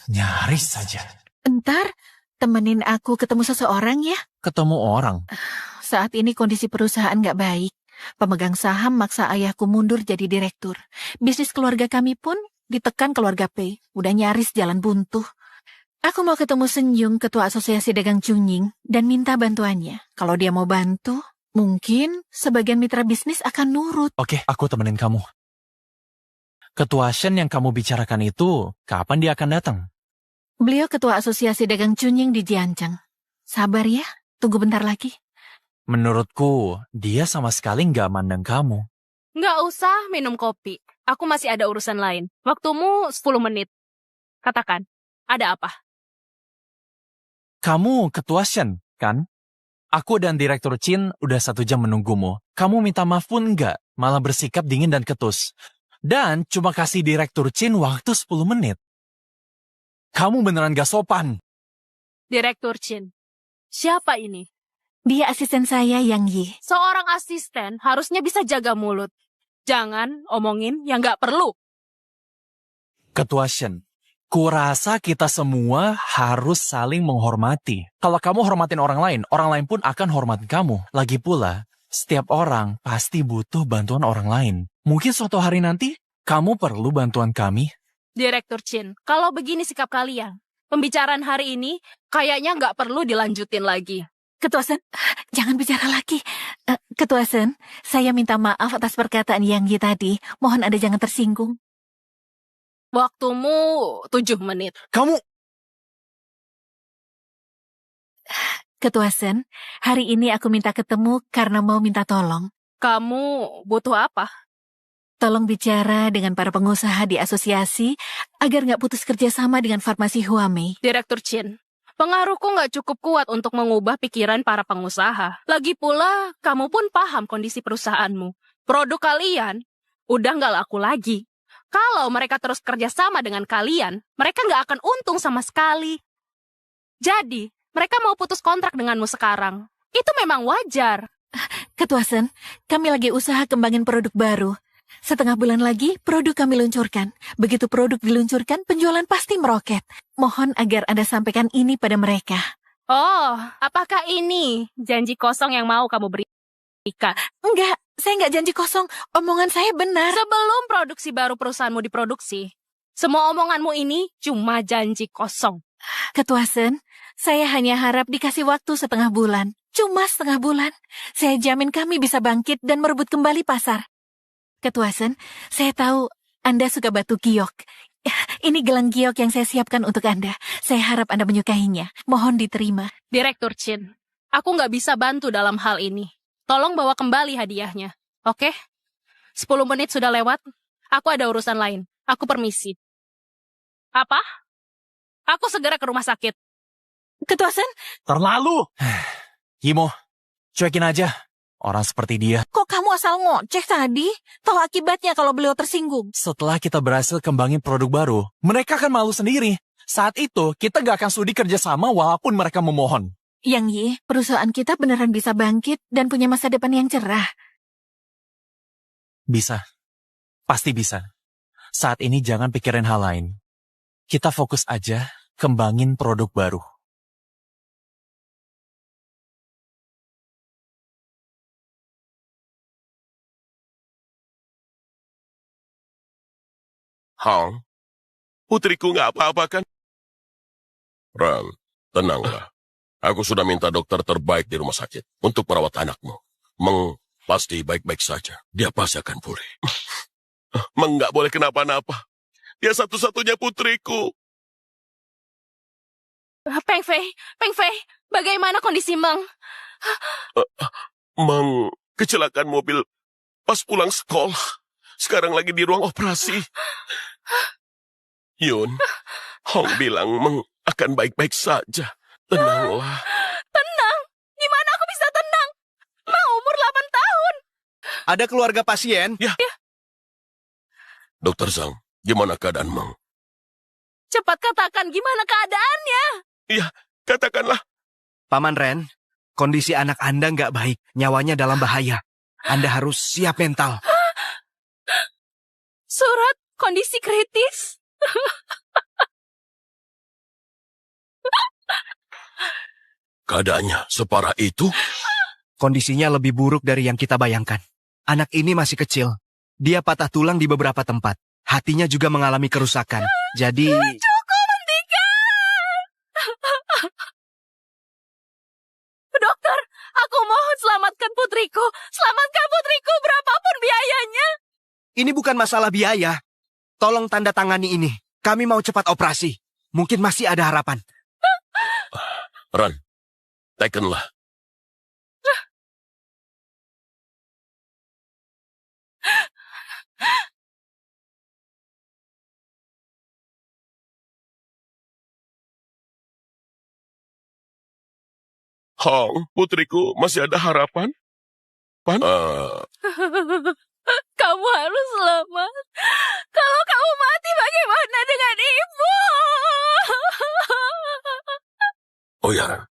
Nyaris saja. Entar, temenin aku ketemu seseorang ya. Ketemu orang? Saat ini kondisi perusahaan nggak baik. Pemegang saham maksa ayahku mundur jadi direktur. Bisnis keluarga kami pun ditekan keluarga P. Udah nyaris jalan buntu. Aku mau ketemu Senyum, Ketua Asosiasi Dagang Chunying, dan minta bantuannya. Kalau dia mau bantu, mungkin sebagian mitra bisnis akan nurut. Oke, aku temenin kamu. Ketua Shen yang kamu bicarakan itu, kapan dia akan datang? Beliau Ketua Asosiasi Dagang Chunying di Jiancang. Sabar ya, tunggu bentar lagi. Menurutku, dia sama sekali nggak mandang kamu. Nggak usah minum kopi. Aku masih ada urusan lain. Waktumu 10 menit. Katakan, ada apa? Kamu ketua Shen, kan? Aku dan Direktur Chin udah 1 jam menunggumu. Kamu minta maaf pun nggak, malah bersikap dingin dan ketus. Dan cuma kasih Direktur Chin waktu 10 menit. Kamu beneran gak sopan. Direktur Chin, siapa ini? Dia asisten saya, Yang Yi. Seorang asisten harusnya bisa jaga mulut. Jangan omongin yang nggak perlu. Ketua Shen, kurasa kita semua harus saling menghormati. Kalau kamu hormatin orang lain pun akan hormatin kamu. Lagi pula, setiap orang pasti butuh bantuan orang lain. Mungkin suatu hari nanti, kamu perlu bantuan kami. Direktur Chin, kalau begini sikap kalian, pembicaraan hari ini kayaknya nggak perlu dilanjutin lagi. Ketua Sen, jangan bicara lagi. Ketua Sen, saya minta maaf atas perkataan Yang Yi tadi. Mohon Anda jangan tersinggung. Waktumu 7 menit. Kamu... Ketua Sen, hari ini aku minta ketemu karena mau minta tolong. Kamu butuh apa? Tolong bicara dengan para pengusaha di asosiasi agar nggak putus kerjasama dengan farmasi Huamei. Direktur Chin, pengaruhku nggak cukup kuat untuk mengubah pikiran para pengusaha. Lagi pula, kamu pun paham kondisi perusahaanmu. Produk kalian udah nggak laku lagi. Kalau mereka terus kerjasama dengan kalian, mereka nggak akan untung sama sekali. Jadi, mereka mau putus kontrak denganmu sekarang. Itu memang wajar. Ketua Sen, kami lagi usaha kembangin produk baru. Setengah bulan lagi, produk kami luncurkan. Begitu produk diluncurkan, penjualan pasti meroket. Mohon agar Anda sampaikan ini pada mereka. Oh, apakah ini janji kosong yang mau kamu berikan? Enggak, saya enggak janji kosong. Omongan saya benar. Sebelum produksi baru perusahaanmu diproduksi, semua omonganmu ini cuma janji kosong. Ketua Sen, saya hanya harap dikasih waktu setengah bulan. Cuma setengah bulan. Saya jamin kami bisa bangkit dan merebut kembali pasar. Ketua Sen, saya tahu Anda suka batu giok. Ini gelang giok yang saya siapkan untuk Anda. Saya harap Anda menyukainya. Mohon diterima. Direktur Chin, aku nggak bisa bantu dalam hal ini. Tolong bawa kembali hadiahnya, oke? 10 menit sudah lewat. Aku ada urusan lain. Aku permisi. Apa? Aku segera ke rumah sakit. Ketua Sen? Terlalu. Kimo, cuekin aja. Orang seperti dia. Kok kamu asal ngoceh tadi? Tahu akibatnya kalau beliau tersinggung. Setelah kita berhasil kembangin produk baru, mereka akan malu sendiri. Saat itu, kita gak akan sudi kerjasama walaupun mereka memohon. Yang Yi, perusahaan kita beneran bisa bangkit dan punya masa depan yang cerah. Bisa. Pasti bisa. Saat ini jangan pikirin hal lain. Kita fokus aja kembangin produk baru. Hang, putriku nggak apa-apa kan? Ran, tenanglah. Aku sudah minta dokter terbaik di rumah sakit untuk merawat anakmu. Meng pasti baik-baik saja. Dia pasti akan pulih. Meng nggak boleh kenapa-napa. Dia satu-satunya putriku. Peng Fei, bagaimana kondisi Meng? Meng kecelakaan mobil pas pulang sekolah. Sekarang lagi di ruang operasi. Yun, Hong bilang Meng akan baik-baik saja. Tenanglah. Tenang? Gimana aku bisa tenang? Meng umur 8 tahun. Ada keluarga pasien? Ya. Dokter Zhang, gimana keadaan Meng? Cepat katakan gimana keadaannya. Iya, katakanlah. Paman Ren, kondisi anak Anda nggak baik. Nyawanya dalam bahaya. Anda harus siap mental. Surat kondisi kritis. Keadaannya separah itu? Kondisinya lebih buruk dari yang kita bayangkan. Anak ini masih kecil. Dia patah tulang di beberapa tempat. Hatinya juga mengalami kerusakan. Jadi... Cukup, hentikan! Dokter, aku mohon selamatkan putriku. Selamatkan putriku berapapun biayanya. Ini bukan masalah biaya. Tolong tanda tangani ini. Kami mau cepat operasi. Mungkin masih ada harapan. Ran, tekenlah. Hong, putriku, masih ada harapan? Kamu harus selamat. Kalau kamu mati, bagaimana dengan ibu? Oh ya,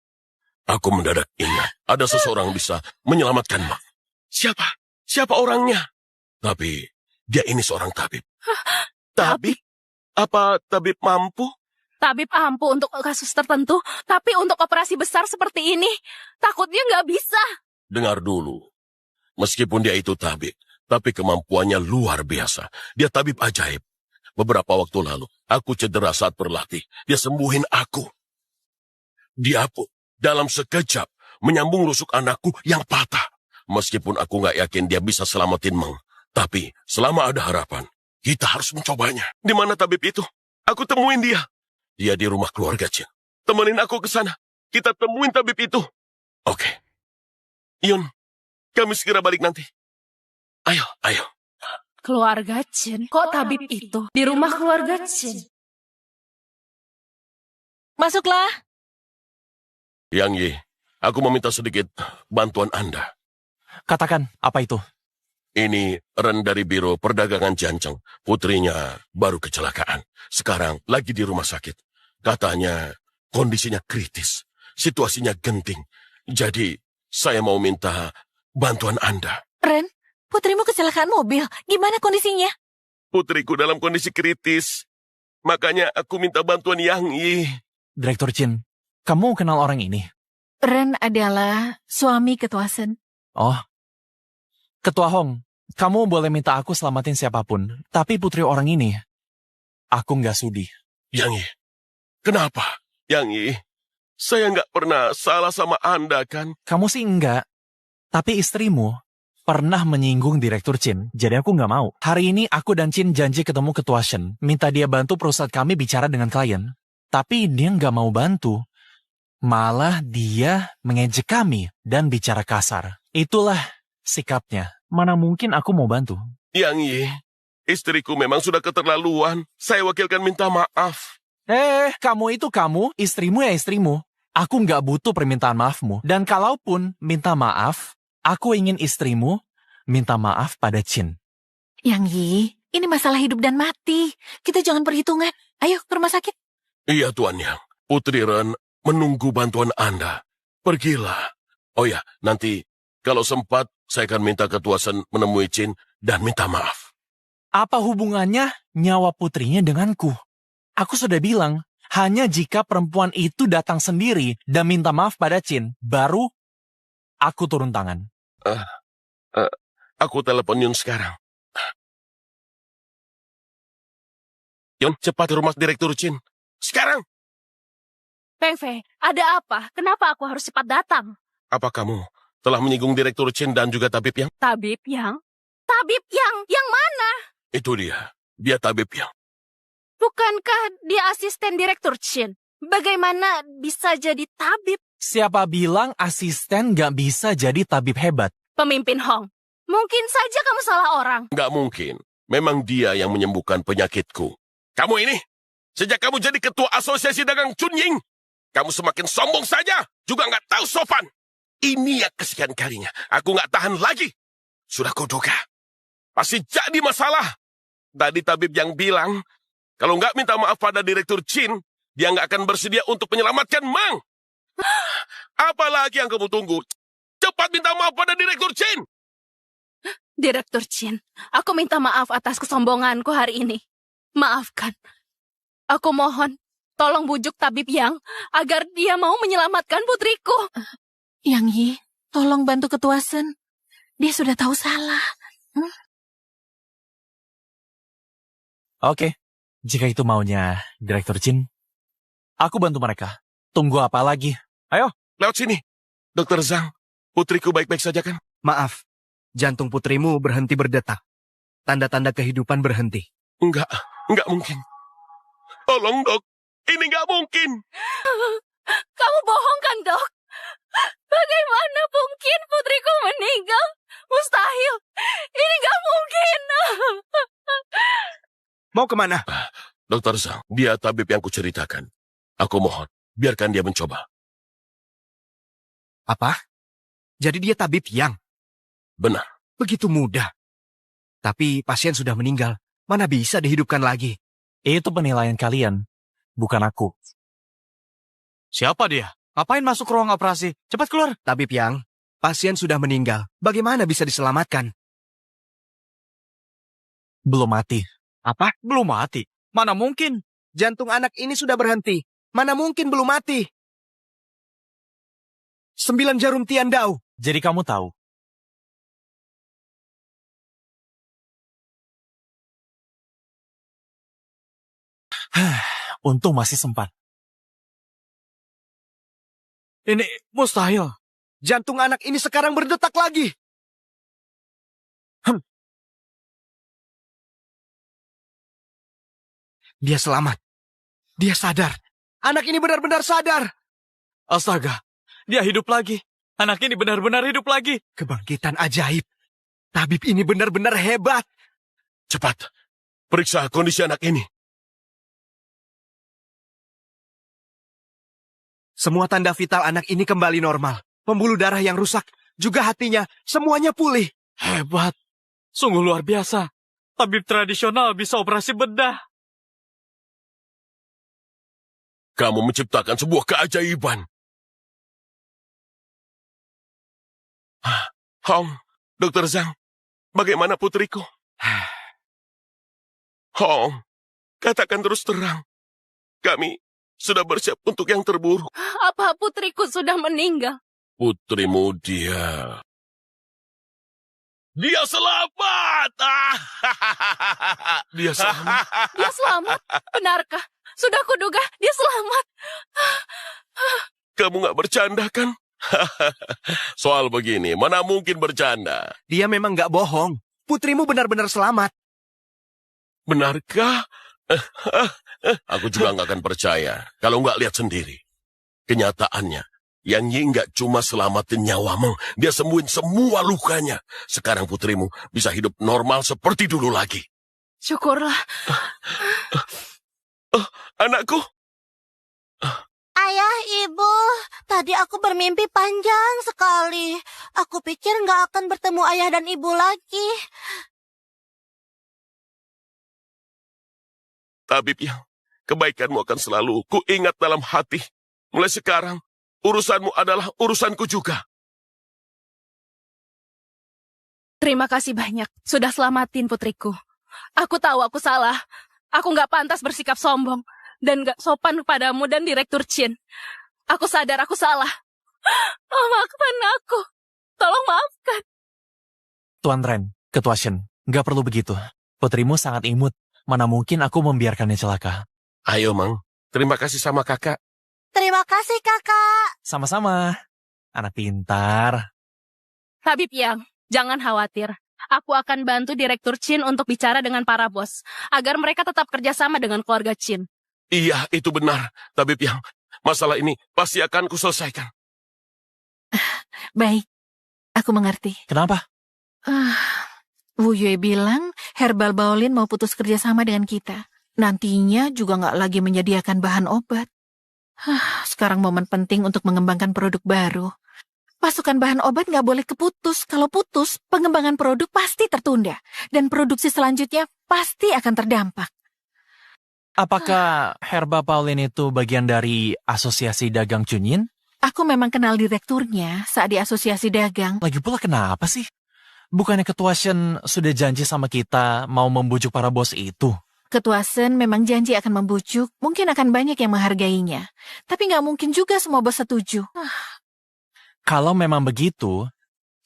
aku mendadak ingat. Ada seseorang bisa menyelamatkan Mak. Siapa? Siapa orangnya? Tapi, dia ini seorang tabib. Tabib? Apa tabib mampu? Tabib ampuh untuk kasus tertentu, tapi untuk operasi besar seperti ini, takutnya nggak bisa. Dengar dulu. Meskipun dia itu tabib, tapi kemampuannya luar biasa. Dia tabib ajaib. Beberapa waktu lalu, aku cedera saat berlatih. Dia sembuhin aku. Dia pun dalam sekejap menyambung rusuk anakku yang patah. Meskipun aku nggak yakin dia bisa selamatin Meng. Tapi selama ada harapan, kita harus mencobanya. Di mana tabib itu? Aku temuin dia. Dia di rumah keluarga Chin. Temenin aku ke sana. Kita temuin tabib itu. Oke. Yun, kami segera balik nanti. Ayo, ayo. Keluarga Chin? Kok tabib itu di rumah keluarga Chin? Masuklah. Yang Yi, aku meminta sedikit bantuan Anda. Katakan, apa itu? Ini Ren dari Biro Perdagangan Janceng. Putrinya baru kecelakaan. Sekarang lagi di rumah sakit. Katanya kondisinya kritis. Situasinya genting. Jadi, saya mau minta bantuan Anda. Ren, putrimu kecelakaan mobil. Gimana kondisinya? Putriku dalam kondisi kritis. Makanya aku minta bantuan Yang Yi. Direktur Chin, kamu kenal orang ini? Ren adalah suami Ketua Sen. Oh, Ketua Hong, kamu boleh minta aku selamatin siapapun, tapi putri orang ini, aku nggak sudi. Yang Yi, kenapa? Yang Yi, saya nggak pernah salah sama Anda kan? Kamu sih enggak, tapi istrimu pernah menyinggung Direktur Chin, jadi aku nggak mau. Hari ini aku dan Chin janji ketemu Ketua Shen, minta dia bantu perusahaan kami bicara dengan klien. Tapi dia nggak mau bantu. Malah dia mengejek kami dan bicara kasar. Itulah sikapnya. Mana mungkin aku mau bantu. Yang Yi, istriku memang sudah keterlaluan. Saya wakilkan minta maaf. Kamu itu kamu, istrimu ya istrimu. Aku nggak butuh permintaan maafmu. Dan kalaupun minta maaf, aku ingin istrimu minta maaf pada Chin. Yang Yi, ini masalah hidup dan mati. Kita jangan perhitungan. Ayo ke rumah sakit. Iya, Tuan Yang. Putri Ren menunggu bantuan Anda. Pergilah. Oh ya, nanti kalau sempat, saya akan minta Ketua Sen menemui Chin dan minta maaf. Apa hubungannya nyawa putrinya denganku? Aku sudah bilang, hanya jika perempuan itu datang sendiri dan minta maaf pada Chin, baru aku turun tangan. Aku telepon Yun sekarang. Yun, cepat ke rumah Direktur Chin. Sekarang! Peng Fei, ada apa? Kenapa aku harus cepat datang? Apa kamu telah menyinggung Direktur Chin dan juga Tabib Yang? Tabib Yang? Tabib Yang mana? Itu dia Tabib Yang. Bukankah dia asisten Direktur Chin? Bagaimana bisa jadi tabib? Siapa bilang asisten gak bisa jadi tabib hebat? Pemimpin Hong, mungkin saja kamu salah orang. Nggak mungkin. Memang dia yang menyembuhkan penyakitku. Kamu ini, sejak kamu jadi ketua asosiasi dagang Chunying, kamu semakin sombong saja, juga nggak tahu sopan. Ini yang kesekian kalinya. Aku nggak tahan lagi. Sudah kuduga. Pasti jadi masalah. Tadi tabib yang bilang, kalau nggak minta maaf pada Direktur Chin, dia nggak akan bersedia untuk menyelamatkan Mang. Apalagi yang kamu tunggu? Cepat minta maaf pada Direktur Chin. Direktur Chin, aku minta maaf atas kesombonganku hari ini. Maafkan. Aku mohon, tolong bujuk Tabib Yang agar dia mau menyelamatkan putriku. Yang Yi, tolong bantu Ketua Sen. Dia sudah tahu salah. Oke, jika itu maunya Direktur Chin, aku bantu mereka. Tunggu apa lagi? Ayo. Lewat sini. Dokter Zhang, putriku baik-baik saja kan? Maaf, jantung putrimu berhenti berdetak. Tanda-tanda kehidupan berhenti. Enggak mungkin. Tolong dok, ini enggak mungkin. Kamu bohong kan dok? Bagaimana mungkin putriku meninggal? Mustahil, ini enggak mungkin. Mau kemana? Dokter Zhang, dia tabib yang kuceritakan. Aku mohon, biarkan dia mencoba. Apa? Jadi dia tabib Yang? Benar. Begitu mudah. Tapi pasien sudah meninggal. Mana bisa dihidupkan lagi? Itu penilaian kalian, bukan aku. Siapa dia? Ngapain masuk ruang operasi? Cepat keluar. Tabib Yang, pasien sudah meninggal. Bagaimana bisa diselamatkan? Belum mati. Apa? Belum mati. Mana mungkin? Jantung anak ini sudah berhenti. Mana mungkin belum mati? 9 jarum Tiandao. Jadi kamu tahu. Untung masih sempat. Ini mustahil. Jantung anak ini sekarang berdetak lagi. Dia selamat. Dia sadar. Anak ini benar-benar sadar. Astaga, dia hidup lagi. Anak ini benar-benar hidup lagi. Kebangkitan ajaib. Tabib ini benar-benar hebat. Cepat, periksa kondisi anak ini. Semua tanda vital anak ini kembali normal. Pembuluh darah yang rusak, juga hatinya, semuanya pulih. Hebat. Sungguh luar biasa. Tabib tradisional bisa operasi bedah. Kamu menciptakan sebuah keajaiban. Hong, Dr. Zhang, bagaimana putriku? Hong, katakan terus terang. Kami sudah bersiap untuk yang terburuk. Apa putriku sudah meninggal? Putrimu dia selamat! Dia selamat. Dia selamat? Benarkah? Sudah kuduga dia selamat. Kamu nggak bercanda kan? Soal begini, mana mungkin bercanda? Dia memang nggak bohong. Putrimu benar-benar selamat. Benarkah? Aku juga nggak akan percaya kalau nggak lihat sendiri. Kenyataannya, Yang Yi nggak cuma selamatin nyawamu, dia sembuhin semua lukanya. Sekarang putrimu bisa hidup normal seperti dulu lagi. Syukurlah. Anakku. Ayah, Ibu, tadi aku bermimpi panjang sekali. Aku pikir nggak akan bertemu ayah dan ibu lagi. Tabib yang kebaikanmu akan selalu kuingat dalam hati. Mulai sekarang, urusanmu adalah urusanku juga. Terima kasih banyak. Sudah selamatin putriku. Aku tahu aku salah. Aku nggak pantas bersikap sombong. Dan nggak sopan kepadamu dan Direktur Chin. Aku sadar aku salah. Oh, maafkan aku. Tolong maafkan. Tuan Ren, Ketua Shen, nggak perlu begitu. Putrimu sangat imut. Mana mungkin aku membiarkannya celaka. Ayo, Mang. Terima kasih sama kakak. Terima kasih, Kakak. Sama-sama. Anak pintar. Tabib Yang, jangan khawatir. Aku akan bantu Direktur Chin untuk bicara dengan para bos. Agar mereka tetap kerjasama dengan keluarga Chin. Iya, itu benar. Tabib Yang, masalah ini pasti akan kuselesaikan. Baik, aku mengerti. Kenapa? Wu Yue bilang Herbal Baolin mau putus kerjasama dengan kita. Nantinya juga nggak lagi menyediakan bahan obat. Sekarang momen penting untuk mengembangkan produk baru. Pasukan bahan obat nggak boleh keputus. Kalau putus, pengembangan produk pasti tertunda. Dan produksi selanjutnya pasti akan terdampak. Apakah Herba Paulin itu bagian dari Asosiasi Dagang Chunyin? Aku memang kenal direkturnya saat di Asosiasi Dagang. Lagi pula kenapa sih? Bukannya Ketua Shen sudah janji sama kita mau membujuk para bos itu? Ketua Shen memang janji akan membujuk, mungkin akan banyak yang menghargainya. Tapi nggak mungkin juga semua bos setuju. Kalau memang begitu,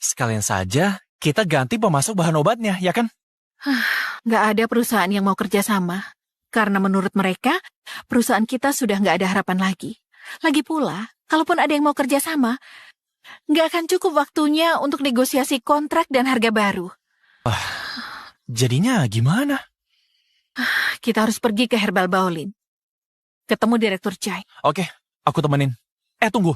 sekalian saja kita ganti pemasok bahan obatnya, ya kan? Nggak ada perusahaan yang mau kerjasama. Karena menurut mereka, perusahaan kita sudah nggak ada harapan lagi. Lagi pula, kalaupun ada yang mau kerjasama, nggak akan cukup waktunya untuk negosiasi kontrak dan harga baru. Jadinya gimana? Kita harus pergi ke Herbal Baolin. Ketemu Direktur Chai. Oke, aku temenin. Tunggu.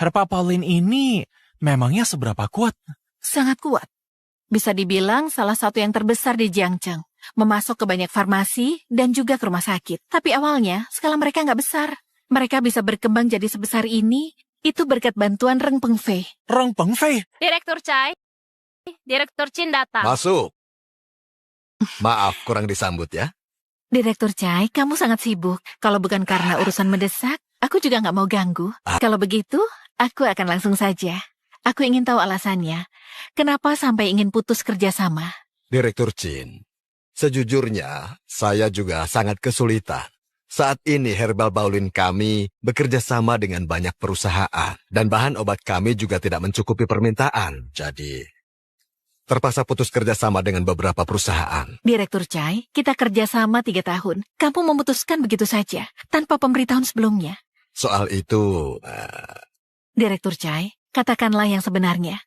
Herba Paulin ini memangnya seberapa kuat? Sangat kuat. Bisa dibilang salah satu yang terbesar di Jiangcheng. Memasok ke banyak farmasi dan juga ke rumah sakit. Tapi awalnya, skala mereka nggak besar. Mereka bisa berkembang jadi sebesar ini, itu berkat bantuan Reng Pengfei. Reng Pengfei? Direktur Chai, Direktur Chin datang. Masuk. Maaf, kurang disambut ya. Direktur Chai, kamu sangat sibuk. Kalau bukan karena urusan mendesak, aku juga nggak mau ganggu. Kalau begitu, aku akan langsung saja. Aku ingin tahu alasannya. Kenapa sampai ingin putus kerjasama? Direktur Chin, sejujurnya saya juga sangat kesulitan. Saat ini Herbal Baolin kami bekerja sama dengan banyak perusahaan. Dan bahan obat kami juga tidak mencukupi permintaan. Jadi, terpaksa putus kerjasama dengan beberapa perusahaan. Direktur Chai, kita kerjasama 3 tahun. Kamu memutuskan begitu saja, tanpa pemberitahuan sebelumnya. Soal itu... Direktur Chai, katakanlah yang sebenarnya.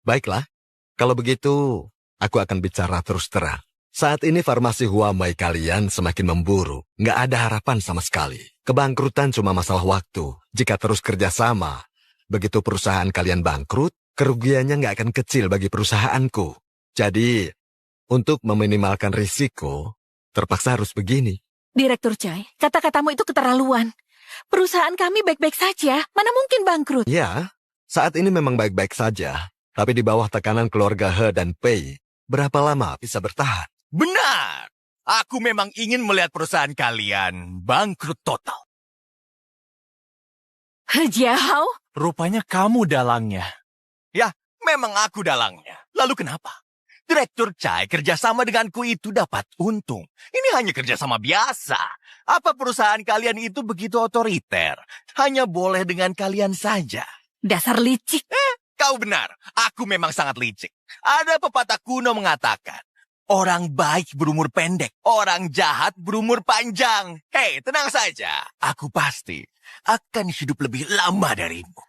Baiklah, kalau begitu aku akan bicara terus terang. Saat ini farmasi Huamai kalian semakin memburu. Nggak ada harapan sama sekali. Kebangkrutan cuma masalah waktu. Jika terus kerjasama, Begitu perusahaan kalian bangkrut, kerugiannya nggak akan kecil bagi perusahaanku. Jadi, untuk meminimalkan risiko, terpaksa harus begini. Direktur Chai, kata-katamu itu keterlaluan. Perusahaan kami baik-baik saja, mana mungkin bangkrut? Ya, saat ini memang baik-baik saja. Tapi di bawah tekanan keluarga He dan Pei, berapa lama bisa bertahan? Benar. Aku memang ingin melihat perusahaan kalian bangkrut total. Jiao? Rupanya kamu dalangnya. Ya, memang aku dalangnya. Lalu kenapa? Direktur Chai kerjasama denganku itu dapat untung. Ini hanya kerjasama biasa. Apa perusahaan kalian itu begitu otoriter? Hanya boleh dengan kalian saja. Dasar licik. Kau benar. Aku memang sangat licik. Ada pepatah kuno mengatakan, orang baik berumur pendek, orang jahat berumur panjang. Hei, tenang saja. Aku pasti akan hidup lebih lama darimu.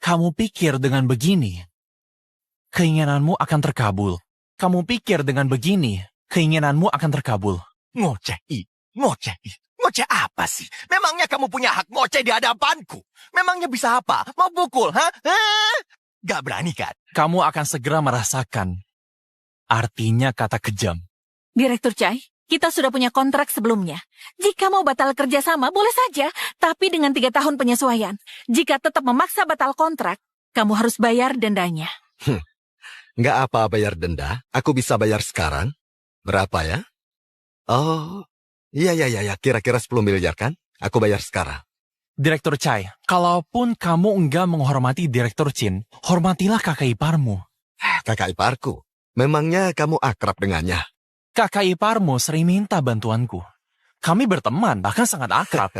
Kamu pikir dengan begini, keinginanmu akan terkabul. Kamu pikir dengan begini, keinginanmu akan terkabul. Ngoceh apa sih? Memangnya kamu punya hak ngoceh di hadapanku? Memangnya bisa apa? Mau pukul, ha? Gak berani kan? Kamu akan segera merasakan artinya kata kejam. Direktur Chai, kita sudah punya kontrak sebelumnya. Jika mau batal kerjasama, boleh saja. Tapi dengan 3 tahun penyesuaian. Jika tetap memaksa batal kontrak, kamu harus bayar dendanya. Nggak apa bayar denda, aku bisa bayar sekarang. Berapa ya? Oh, iya, kira-kira 10 miliar kan? Aku bayar sekarang. Direktur Chai, kalaupun kamu enggak menghormati Direktur Chin, hormatilah kakak iparmu. Kakak iparku? Memangnya kamu akrab dengannya? Kakak iparmu sering minta bantuanku. Kami berteman, bahkan sangat akrab.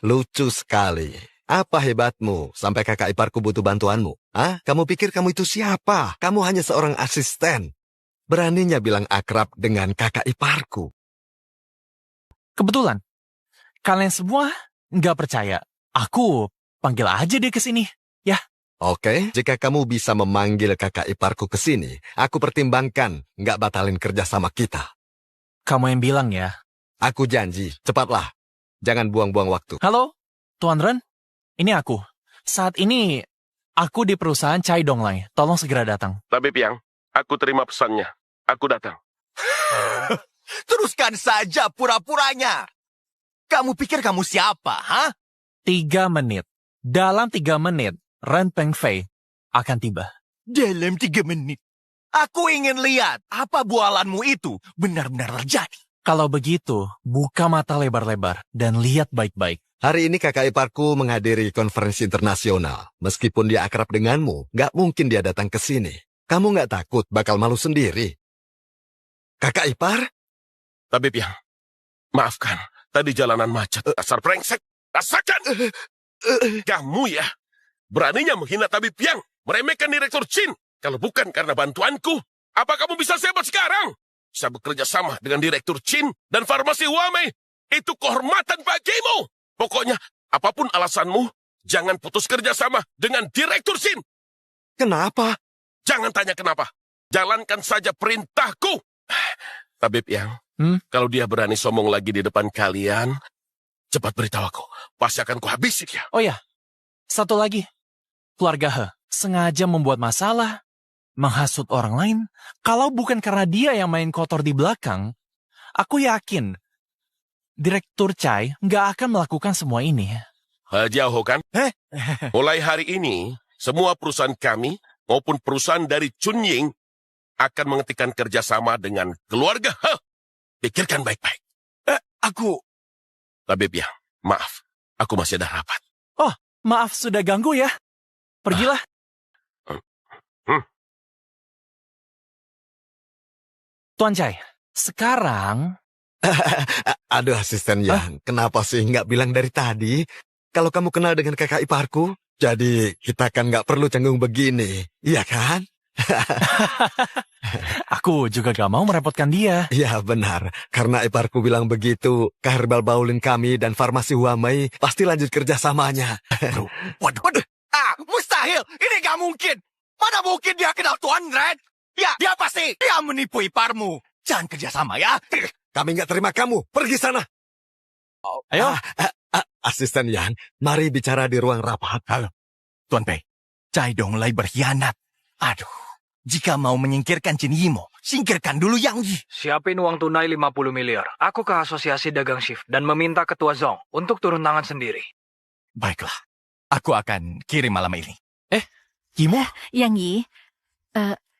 Lucu sekali. Apa hebatmu sampai kakak iparku butuh bantuanmu? Kamu pikir kamu itu siapa? Kamu hanya seorang asisten. Beraninya bilang akrab dengan kakak iparku. Kebetulan, kalian semua nggak percaya. Aku panggil aja dia ke sini, ya. Oke, jika kamu bisa memanggil kakak iparku ke sini, aku pertimbangkan nggak batalin kerjasama kita. Kamu yang bilang ya. Aku janji, cepatlah. Jangan buang-buang waktu. Halo, Tuan Ren. Ini aku. Saat ini, aku di perusahaan Chai Donglai. Tolong segera datang. Tapi Piang, aku terima pesannya. Aku datang. Teruskan saja pura-puranya. Kamu pikir kamu siapa, ha? 3 menit. Dalam 3 menit, Ren Pengfei akan tiba. Dalam 3 menit. Aku ingin lihat apa bualanmu itu benar-benar terjadi. Kalau begitu, buka mata lebar-lebar dan lihat baik-baik. Hari ini kakak iparku menghadiri konferensi internasional. Meskipun dia akrab denganmu, nggak mungkin dia datang ke sini. Kamu nggak takut bakal malu sendiri? Kakak ipar? Tapi Piang, maafkan. Tadi jalanan macet. Dasar brengsek. Rasakan. Kamu ya, beraninya menghina Tabib Piang, meremehkan Direktur Chin. Kalau bukan karena bantuanku, apa kamu bisa sehebat sekarang? Bisa bekerja sama dengan Direktur Chin dan Farmasi Huamei. Itu kehormatan bagimu. Pokoknya, apapun alasanmu, jangan putus kerja sama dengan Direktur Chin. Kenapa? Jangan tanya kenapa. Jalankan saja perintahku. Tabib Yang, kalau dia berani sombong lagi di depan kalian, cepat beritahu aku. Pasti akan kuhabisi dia. Oh ya, satu lagi. Keluarga He sengaja membuat masalah, menghasut orang lain. Kalau bukan karena dia yang main kotor di belakang, aku yakin Direktur Chai nggak akan melakukan semua ini. Jauh kan? Mulai hari ini, semua perusahaan kami maupun perusahaan dari Chunying akan menghentikan kerjasama dengan keluarga He. Pikirkan baik-baik. Tabib ya, maaf. Aku masih ada rapat. Oh, maaf sudah ganggu ya. Pergilah. Tuan Chai, sekarang... Aduh asisten Yang, kenapa sih nggak bilang dari tadi? Kalau kamu kenal dengan kakak iparku, jadi kita kan nggak perlu canggung begini, iya kan? Aku juga gak mau merepotkan dia. Ya benar, karena iparku bilang begitu, Herbal Baulin kami dan Farmasi Huamei pasti lanjut kerjasamanya. Waduh. Mustahil, ini gak mungkin. Mana mungkin dia kenal Tuan Red? Ya, dia pasti. Dia menipu iparmu. Jangan kerjasama ya. Kami nggak terima kamu, pergi sana. Ayo. Asisten Yang, mari bicara di ruang rapat. Halo, Tuan Pei. Cai Donglai berkhianat. Aduh, jika mau menyingkirkan Chin Yimo, singkirkan dulu Yang Yi. Siapin uang tunai 50 miliar. Aku ke Asosiasi Dagang Shift dan meminta Ketua Zong untuk turun tangan sendiri. Baiklah, aku akan kirim malam ini. Yimo? Yang Yi,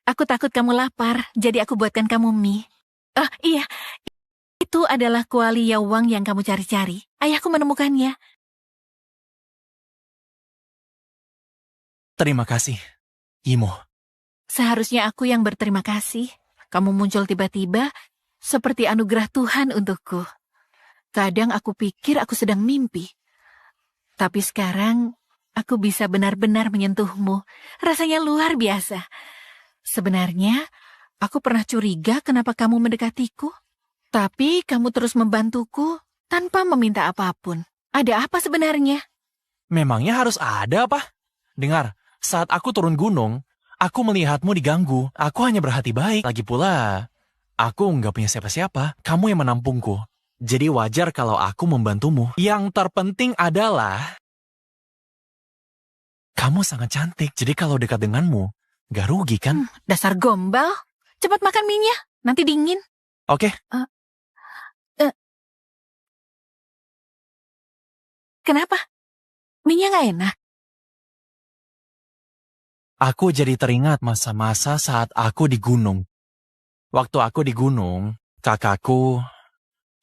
aku takut kamu lapar, jadi aku buatkan kamu mie. Oh iya, itu adalah kuali Yawang yang kamu cari-cari. Ayahku menemukannya. Terima kasih, Yimo. Seharusnya aku yang berterima kasih. Kamu muncul tiba-tiba seperti anugerah Tuhan untukku. Kadang aku pikir aku sedang mimpi. Tapi sekarang aku bisa benar-benar menyentuhmu. Rasanya luar biasa. Sebenarnya aku pernah curiga kenapa kamu mendekatiku. Tapi kamu terus membantuku tanpa meminta apapun. Ada apa sebenarnya? Memangnya harus ada apa? Dengar, saat aku turun gunung, aku melihatmu diganggu. Aku hanya berhati baik. Lagi pula, aku nggak punya siapa-siapa. Kamu yang menampungku. Jadi wajar kalau aku membantumu. Yang terpenting adalah kamu sangat cantik. Jadi kalau dekat denganmu, nggak rugi kan? Dasar gombal. Cepat makan mie-nya, nanti dingin. Oke. Kenapa? Mie-nya nggak enak? Aku jadi teringat masa-masa saat aku di gunung. Waktu aku di gunung, kakakku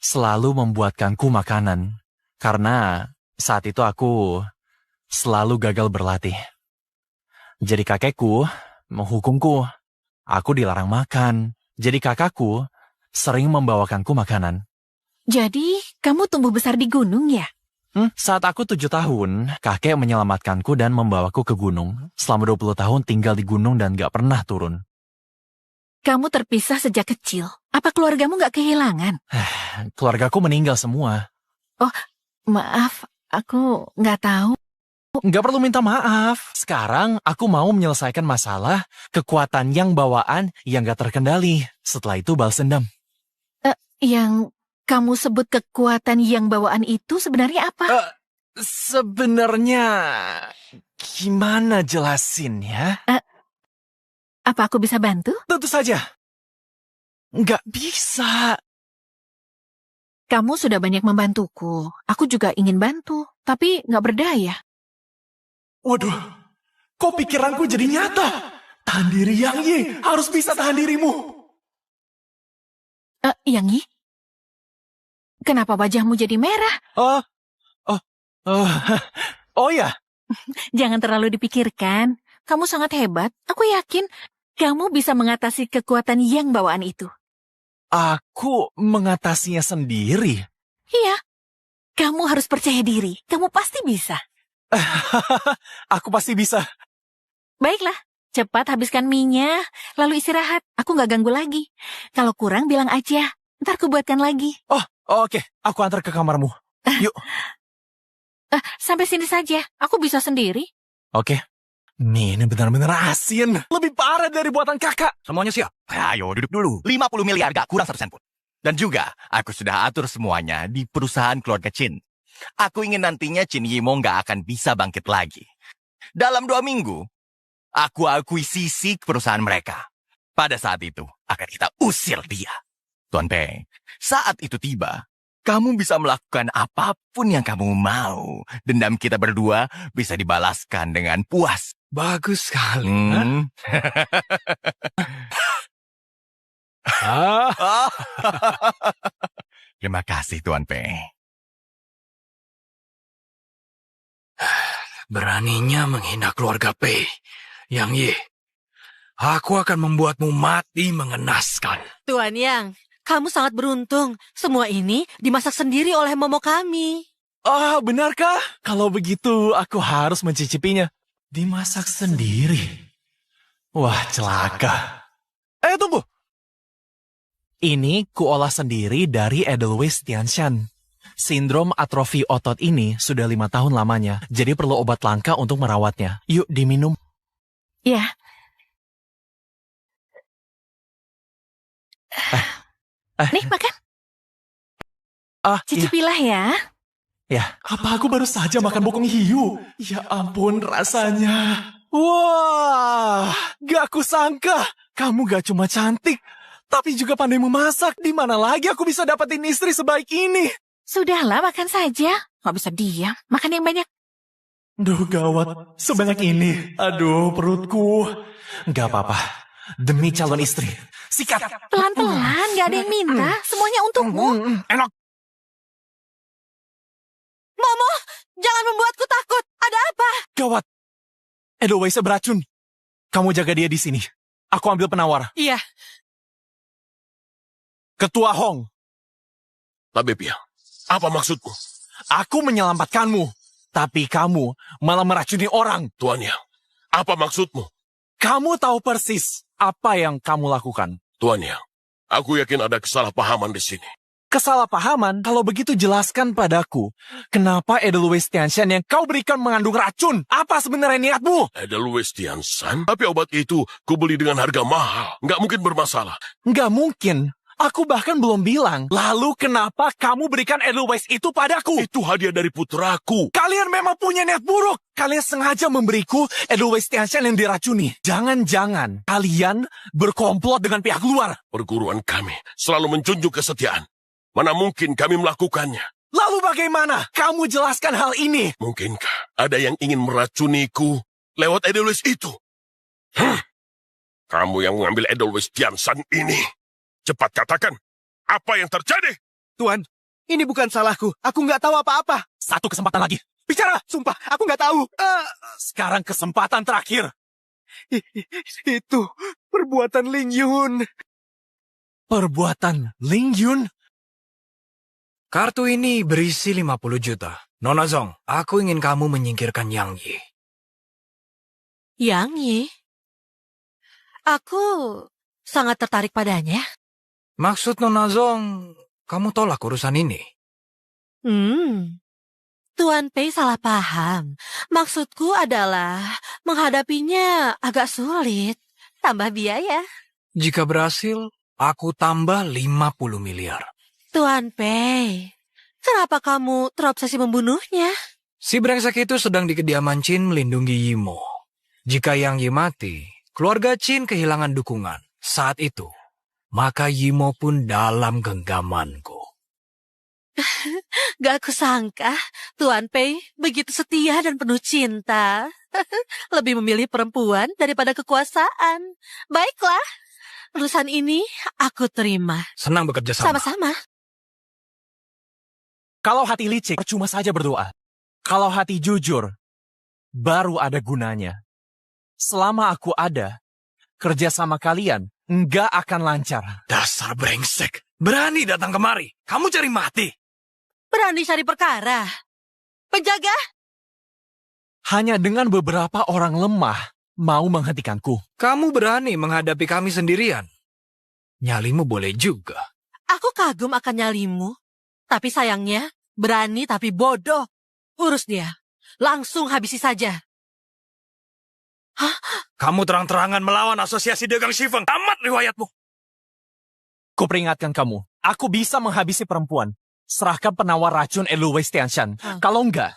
selalu membuatkanku makanan. Karena saat itu aku selalu gagal berlatih. Jadi kakekku menghukumku. Aku dilarang makan. Jadi kakakku sering membawakanku makanan. Jadi, kamu tumbuh besar di gunung ya? Saat aku 7 tahun, kakek menyelamatkanku dan membawaku ke gunung. Selama 20 tahun tinggal di gunung dan gak pernah turun. Kamu terpisah sejak kecil. Apa keluargamu gak kehilangan? Keluargaku meninggal semua. Oh, maaf. Aku gak tahu. Gak perlu minta maaf. Sekarang aku mau menyelesaikan masalah kekuatan yang bawaan yang gak terkendali. Setelah itu balas dendam. Yang kamu sebut kekuatan yang bawaan itu sebenarnya apa? Sebenarnya gimana jelasin ya? Apa aku bisa bantu? Tentu saja. Nggak bisa. Kamu sudah banyak membantuku. Aku juga ingin bantu, tapi nggak berdaya. Waduh, kok pikiranku jadi nyata? Tahan diri, Yang Yi. Harus bisa tahan dirimu. Yang Yi? Kenapa wajahmu jadi merah? Oh ya. Jangan terlalu dipikirkan. Kamu sangat hebat. Aku yakin kamu bisa mengatasi kekuatan yang bawaan itu. Aku mengatasinya sendiri. Iya. Kamu harus percaya diri. Kamu pasti bisa. Aku pasti bisa. Baiklah. Cepat habiskan mie-nya, lalu istirahat. Aku nggak ganggu lagi. Kalau kurang bilang aja. Ntar ku buatkan lagi. Oke. Aku antar ke kamarmu. Yuk. Sampai sini saja. Aku bisa sendiri. Oke. Ini benar-benar asin. Lebih parah dari buatan kakak. Semuanya siap? Ayo duduk dulu. 50 miliar gak kurang 1 sen pun. Dan juga, aku sudah atur semuanya di perusahaan keluarga Chin. Aku ingin nantinya Chin Yimo gak akan bisa bangkit lagi. Dalam 2 minggu, aku akuisisi perusahaan mereka. Pada saat itu, akan kita usir dia. Tuan Pei, saat itu tiba, kamu bisa melakukan apapun yang kamu mau. Dendam kita berdua bisa dibalaskan dengan puas. Bagus sekali. Terima kasih, Tuan Pei. Beraninya menghina keluarga Pei. Yang Yi, aku akan membuatmu mati mengenaskan. Tuan Yang, kamu sangat beruntung. Semua ini dimasak sendiri oleh momo kami. Benarkah? Kalau begitu, aku harus mencicipinya. Dimasak sendiri. Wah, celaka. Tunggu. Ini kuolah sendiri dari Edelweiss Tianshan. Sindrom atrofi otot ini sudah 5 tahun lamanya, jadi perlu obat langka untuk merawatnya. Yuk, diminum. Ya. Nih, makan. Cicipilah ya. Ya, apa aku baru saja makan bokong hiu? Ya ampun rasanya. Wah, gak kusangka. Kamu gak cuma cantik, tapi juga pandai memasak. Di mana lagi aku bisa dapetin istri sebaik ini? Sudahlah, makan saja. Nggak bisa diam. Makan yang banyak. Duh gawat, sebanyak ini. Aduh perutku. Gak apa-apa, demi calon istri. Sikat. Pelan-pelan, nggak ada yang minta. Semuanya untukmu. Enak. Momo, jangan membuatku takut. Ada apa? Gawat. Edelweiss beracun. Kamu jaga dia di sini. Aku ambil penawar. Iya. Ketua Hong. Tabib Yang, apa maksudmu? Aku menyelamatkanmu. Tapi kamu malah meracuni orang. Tuan Yang, apa maksudmu? Kamu tahu persis apa yang kamu lakukan. Tuan Yang, aku yakin ada kesalahpahaman di sini. Kesalahpahaman? Kalau begitu jelaskan padaku. Kenapa Edelweiss Tianshan yang kau berikan mengandung racun? Apa sebenarnya niatmu? Edelweiss Tianshan? Tapi obat itu kubeli dengan harga mahal. Nggak mungkin bermasalah. Nggak mungkin. Aku bahkan belum bilang. Lalu kenapa kamu berikan Edelweiss itu padaku? Itu hadiah dari putraku. Kalian memang punya niat buruk. Kalian sengaja memberiku Edelweiss Tianshan yang diracuni. Jangan-jangan kalian berkomplot dengan pihak luar. Perguruan kami selalu menjunjung kesetiaan. Mana mungkin kami melakukannya? Lalu bagaimana? Kamu jelaskan hal ini. Mungkinkah ada yang ingin meracuniku lewat Edelweiss itu? Kamu yang mengambil Edelweiss Tianshan ini. Cepat katakan, apa yang terjadi? Tuan, ini bukan salahku. Aku nggak tahu apa-apa. Satu kesempatan lagi. Bicara! Sumpah, aku nggak tahu. Sekarang kesempatan terakhir. Itu perbuatan Ling Yun. Perbuatan Ling Yun? Kartu ini berisi 50 juta. Nona Zong, aku ingin kamu menyingkirkan Yang Yi. Yang Yi? Aku sangat tertarik padanya. Maksud Nona Zong, kamu tolak urusan ini? Tuan Pei salah paham. Maksudku adalah menghadapinya agak sulit. Tambah biaya. Jika berhasil, aku tambah 50 miliar. Tuan Pei, kenapa kamu terobsesi membunuhnya? Si brengsek itu sedang di kediaman Qin melindungi Yimo. Jika Yang Yi mati, keluarga Qin kehilangan dukungan. Saat itu, maka Yimo pun dalam genggamanku. Gak kusangka Tuan Pei begitu setia dan penuh cinta. Lebih memilih perempuan daripada kekuasaan. Baiklah, urusan ini aku terima. Senang bekerja sama. Sama-sama. Kalau hati licik, percuma saja berdoa. Kalau hati jujur, baru ada gunanya. Selama aku ada, kerja sama kalian nggak akan lancar. Dasar brengsek. Berani datang kemari. Kamu cari mati. Berani cari perkara. Penjaga! Hanya dengan beberapa orang lemah mau menghentikanku. Kamu berani menghadapi kami sendirian. Nyalimu boleh juga. Aku kagum akan nyalimu. Tapi sayangnya, berani tapi bodoh. Urus dia. Langsung habisi saja. Kamu terang-terangan melawan asosiasi dagang Shifeng. Tamat riwayatmu. Kuperingatkan kamu, aku bisa menghabisi perempuan. Serahkan penawar racun Edelweiss Tianshan. Kalau enggak,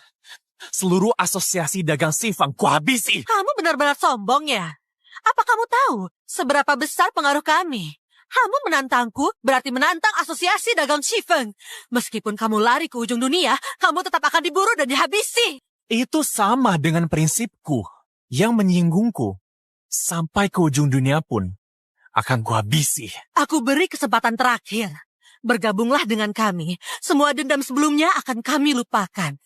seluruh asosiasi dagang Shifeng kuhabisi. Kamu benar-benar sombong ya? Apa kamu tahu seberapa besar pengaruh kami? Kamu menantangku berarti menantang asosiasi dagang Shifeng. Meskipun kamu lari ke ujung dunia, kamu tetap akan diburu dan dihabisi. Itu sama dengan prinsipku yang menyinggungku. Sampai ke ujung dunia pun akan kuhabisi. Aku beri kesempatan terakhir. Bergabunglah dengan kami. Semua dendam sebelumnya akan kami lupakan.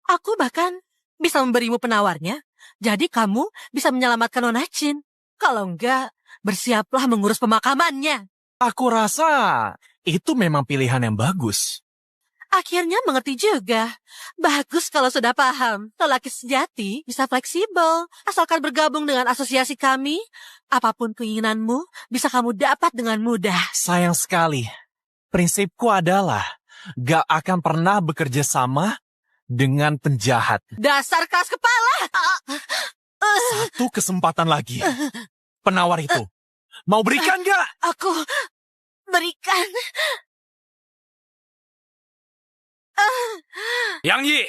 Aku bahkan bisa memberimu penawarnya. Jadi kamu bisa menyelamatkan Nona Qin. Kalau enggak, bersiaplah mengurus pemakamannya. Aku rasa itu memang pilihan yang bagus. Akhirnya mengerti juga. Bagus kalau sudah paham. Lelaki sejati bisa fleksibel. Asalkan bergabung dengan asosiasi kami, apapun keinginanmu bisa kamu dapat dengan mudah. Sayang sekali. Prinsipku adalah gak akan pernah bekerja sama dengan penjahat. Dasar keras kepala! Satu kesempatan lagi. Penawar itu. Mau berikan gak? Aku berikan. Yang Yi,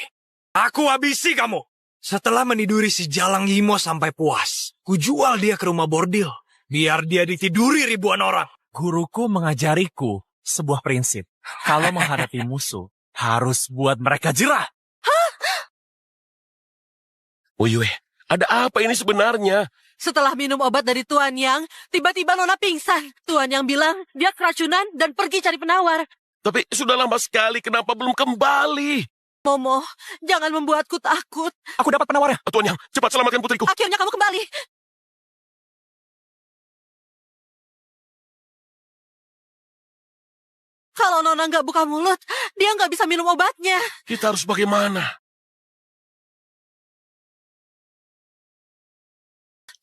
aku habisi kamu. Setelah meniduri si Jalang Yimo sampai puas, kujual dia ke rumah bordil. Biar dia ditiduri ribuan orang. Guruku mengajariku sebuah prinsip. Kalau menghadapi musuh, harus buat mereka jerah. Uyuh, ada apa ini sebenarnya? Setelah minum obat dari Tuan Yang, tiba-tiba Nona pingsan. Tuan Yang bilang dia keracunan dan pergi cari penawar. Tapi sudah lama sekali, kenapa belum kembali? Momo, jangan membuatku takut. Aku dapat penawarnya. Tuan Yang, cepat selamatkan putriku. Akhirnya kamu kembali. Kalau Nona nggak buka mulut, dia nggak bisa minum obatnya. Kita harus bagaimana?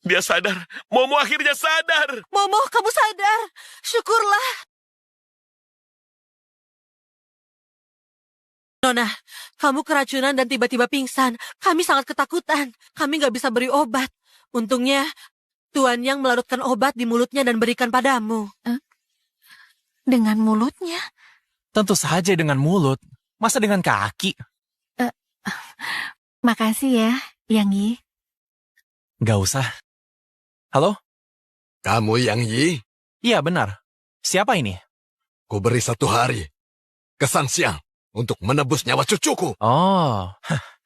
Dia sadar. Momo akhirnya sadar. Momo, kamu sadar. Syukurlah. Nona, kamu keracunan dan tiba-tiba pingsan. Kami sangat ketakutan. Kami nggak bisa beri obat. Untungnya, Tuan Yang melarutkan obat di mulutnya dan berikan padamu. Dengan mulutnya? Tentu saja dengan mulut. Masa dengan kaki? Makasih ya, Yang Yi. Gak usah. Halo? Kamu Yang Yi? Iya, benar. Siapa ini? Ku beri 1 hari. Kesan siang. Untuk menebus nyawa cucuku. Oh.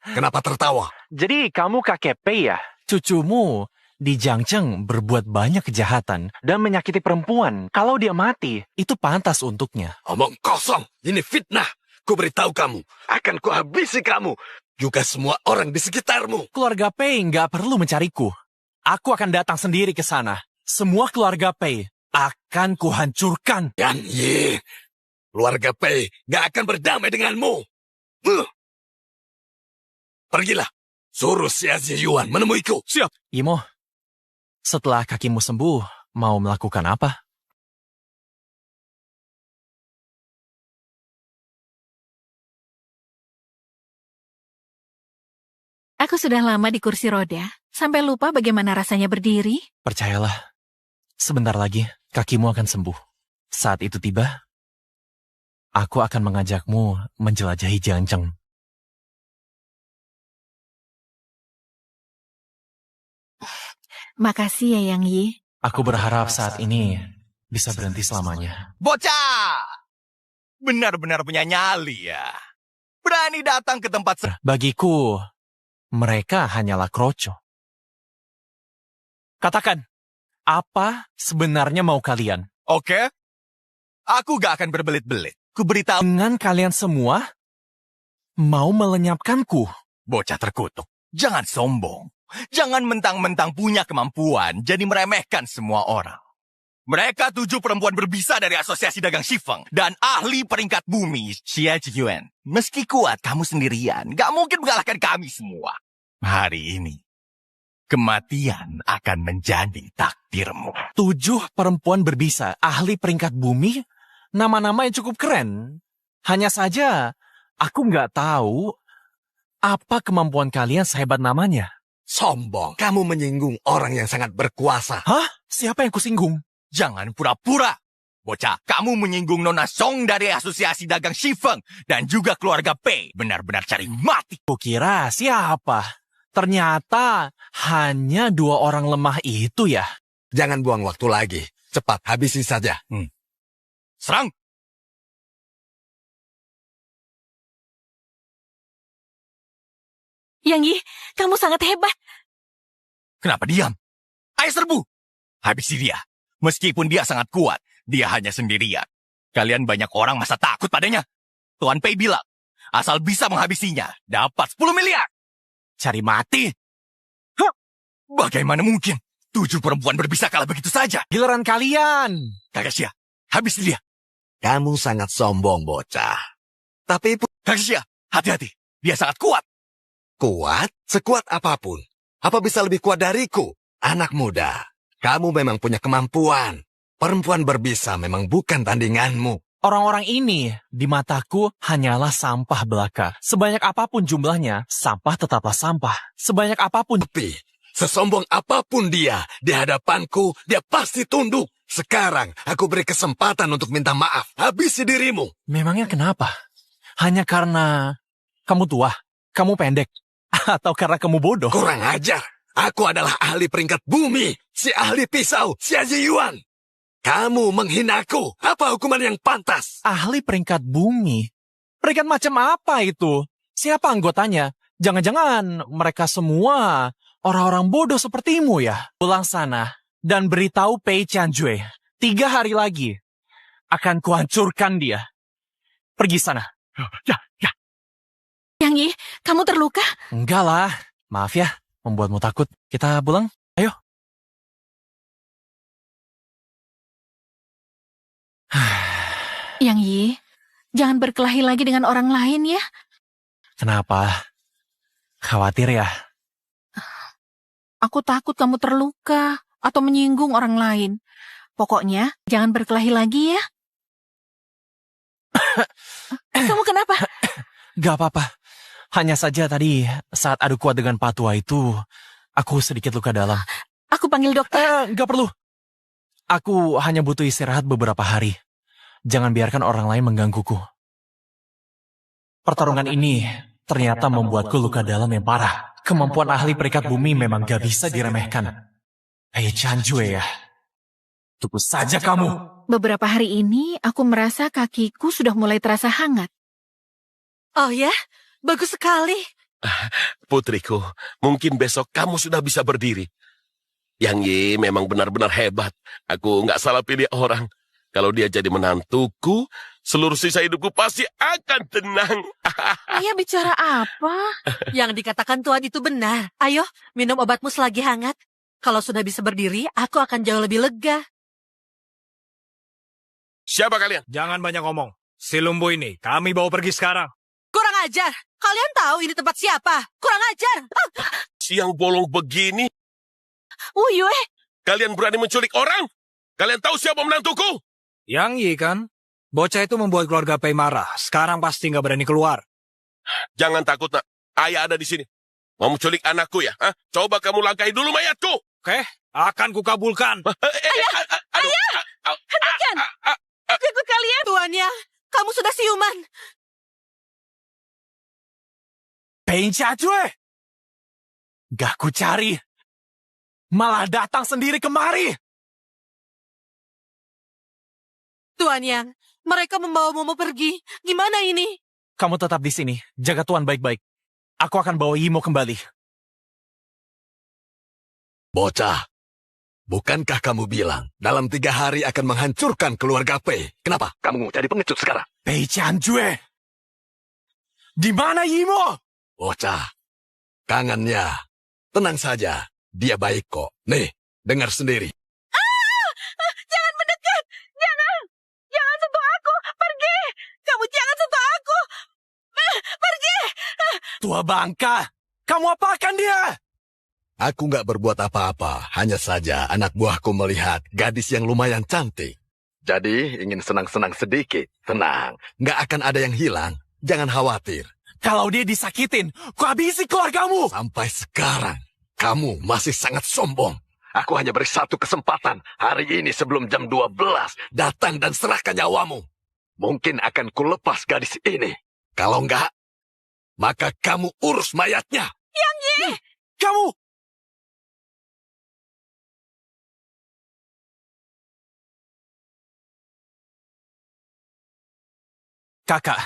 Kenapa tertawa? Jadi kamu kakek Pei ya? Cucumu di Jiangcheng berbuat banyak kejahatan dan menyakiti perempuan. Kalau dia mati, itu pantas untuknya. Omong kosong. Ini fitnah. Ku beritahu kamu. Akan kuhabisi kamu. Juga semua orang di sekitarmu. Keluarga Pei nggak perlu mencariku. Aku akan datang sendiri ke sana. Semua keluarga Pei akan kuhancurkan. Yang Yi. Keluarga Pei gak akan berdamai denganmu. Pergilah. Suruh Xia Ziyuan menemuiku. Siap. Imo, setelah kakimu sembuh, mau melakukan apa? Aku sudah lama di kursi roda, sampai lupa bagaimana rasanya berdiri. Percayalah, sebentar lagi kakimu akan sembuh. Saat itu tiba, aku akan mengajakmu menjelajahi Jiangcheng. Makasih ya, Yang Yi. Aku berharap saat ini bisa berhenti selamanya. Bocah! Benar-benar punya nyali ya. Berani datang ke tempat... Bagiku, mereka hanyalah kroco. Katakan, apa sebenarnya mau kalian? Oke? Aku gak akan berbelit-belit. Ku beritahu dengan kalian semua mau melenyapkanku. Bocah terkutuk. Jangan sombong. Jangan mentang-mentang punya kemampuan jadi meremehkan semua orang. Mereka 7 perempuan berbisa dari Asosiasi Dagang Shifeng dan ahli peringkat bumi Xia Ziyuan. Meski kuat kamu sendirian, gak mungkin mengalahkan kami semua. Hari ini, kematian akan menjadi takdirmu. 7 perempuan berbisa, ahli peringkat bumi, nama-nama yang cukup keren. Hanya saja, aku nggak tahu apa kemampuan kalian sehebat namanya. Sombong. Kamu menyinggung orang yang sangat berkuasa. Hah? Siapa yang kusinggung? Jangan pura-pura. Bocah, kamu menyinggung Nona Song dari Asosiasi Dagang Shifeng dan juga keluarga Pei. Benar-benar cari mati. Kukira siapa? Ternyata hanya 2 orang lemah itu ya. Jangan buang waktu lagi. Cepat, habisi saja. Serang! Yang Yi, kamu sangat hebat. Kenapa diam? Ayo serbu! Habisi dia. Meskipun dia sangat kuat, dia hanya sendirian. Kalian banyak orang masa takut padanya. Tuan Pei bilang, asal bisa menghabisinya, dapat 10 miliar. Cari mati? Hah? Bagaimana mungkin? 7 perempuan berbisa kalah begitu saja. Giliran kalian. Kakak Xia, habisi dia. Kamu sangat sombong, bocah. Tapi Kakak Xia, hati-hati. Dia sangat kuat. Kuat? Sekuat apapun. Apa bisa lebih kuat dariku? Anak muda, kamu memang punya kemampuan. Perempuan berbisa memang bukan tandinganmu. Orang-orang ini di mataku hanyalah sampah belaka. Sebanyak apapun jumlahnya, sampah tetaplah sampah. Sebanyak apapun. Tapi, sesombong apapun dia, di hadapanku, dia pasti tunduk. Sekarang, aku beri kesempatan untuk minta maaf. Habisi dirimu. Memangnya kenapa? Hanya karena kamu tua, kamu pendek, atau karena kamu bodoh? Kurang ajar. Aku adalah ahli peringkat bumi. Si ahli pisau, Xia Ziyuan. Kamu menghinaku. Apa hukuman yang pantas? Ahli peringkat bumi? Peringkat macam apa itu? Siapa anggotanya? Jangan-jangan mereka semua orang-orang bodoh sepertimu ya? Pulang sana dan beritahu Pei Qianjue. 3 hari lagi akan kuhancurkan dia. Pergi sana. Ya. Yang Yi, kamu terluka? Enggak lah. Maaf ya, membuatmu takut. Kita pulang? Ayo. Yang Yi, jangan berkelahi lagi dengan orang lain ya. Kenapa? Khawatir ya? Aku takut kamu terluka atau menyinggung orang lain. Pokoknya, jangan berkelahi lagi ya. Kamu kenapa? Gak apa-apa. Hanya saja tadi saat adu kuat dengan Patua itu, aku sedikit luka dalam. Aku panggil dokter. Gak perlu. Aku hanya butuh istirahat beberapa hari. Jangan biarkan orang lain menggangguku. Pertarungan ini ternyata membuatku luka dalam yang parah. Kemampuan ahli peringkat bumi memang gak bisa diremehkan. Pei Qianjue ya. Tunggu saja kamu. Beberapa hari ini aku merasa kakiku sudah mulai terasa hangat. Oh ya, bagus sekali. Putriku, mungkin besok kamu sudah bisa berdiri. Yang Yi memang benar-benar hebat. Aku nggak salah pilih orang. Kalau dia jadi menantuku, seluruh sisa hidupku pasti akan tenang. Ayah bicara apa? Yang dikatakan Tuan itu benar. Ayo, minum obatmu selagi hangat. Kalau sudah bisa berdiri, aku akan jauh lebih lega. Siapa kalian? Jangan banyak ngomong. Si Lumbu ini, kami bawa pergi sekarang. Kurang ajar. Kalian tahu ini tempat siapa? Kurang ajar. Siang bolong begini, Wuyue, kalian berani menculik orang? Kalian tahu siapa menantuku? Yang Yi kan? Bocah itu membuat keluarga Pei marah. Sekarang pasti nggak berani keluar. Jangan takut, nak. Ayah ada di sini. Mau menculik anakku ya? Hah? Coba kamu langkahi dulu mayatku. Oke, akan kukabulkan. Ayah! Hentikan! Ikut kalian! Tuannya, kamu sudah siuman. Pei Qianjue! Gak ku cari. Malah datang sendiri kemari. Tuan Yang, mereka membawa Momo pergi. Gimana ini? Kamu tetap di sini. Jaga Tuan baik-baik. Aku akan bawa Yimo kembali. Bocah, bukankah kamu bilang dalam 3 hari akan menghancurkan keluarga Pei? Kenapa kamu jadi pengecut sekarang? Pei Qianjue! Di mana Yimo? Bocah, kangennya. Tenang saja, dia baik kok. Nih, dengar sendiri. Jangan mendekat! Jangan! Jangan sentuh aku! Pergi! Kamu jangan sentuh aku! Pergi! Tua bangka! Kamu apakan dia? Aku nggak berbuat apa-apa, hanya saja anak buahku melihat gadis yang lumayan cantik. Jadi ingin senang-senang sedikit. Tenang, nggak akan ada yang hilang. Jangan khawatir. Kalau dia disakitin, ku habisi keluargamu! Sampai sekarang, kamu masih sangat sombong. Aku hanya beri 1 kesempatan hari ini sebelum jam 12. Datang dan serahkan nyawamu. Mungkin akan kulepas gadis ini. Kalau enggak, maka kamu urus mayatnya. Yang Yi! Kamu! Kakak,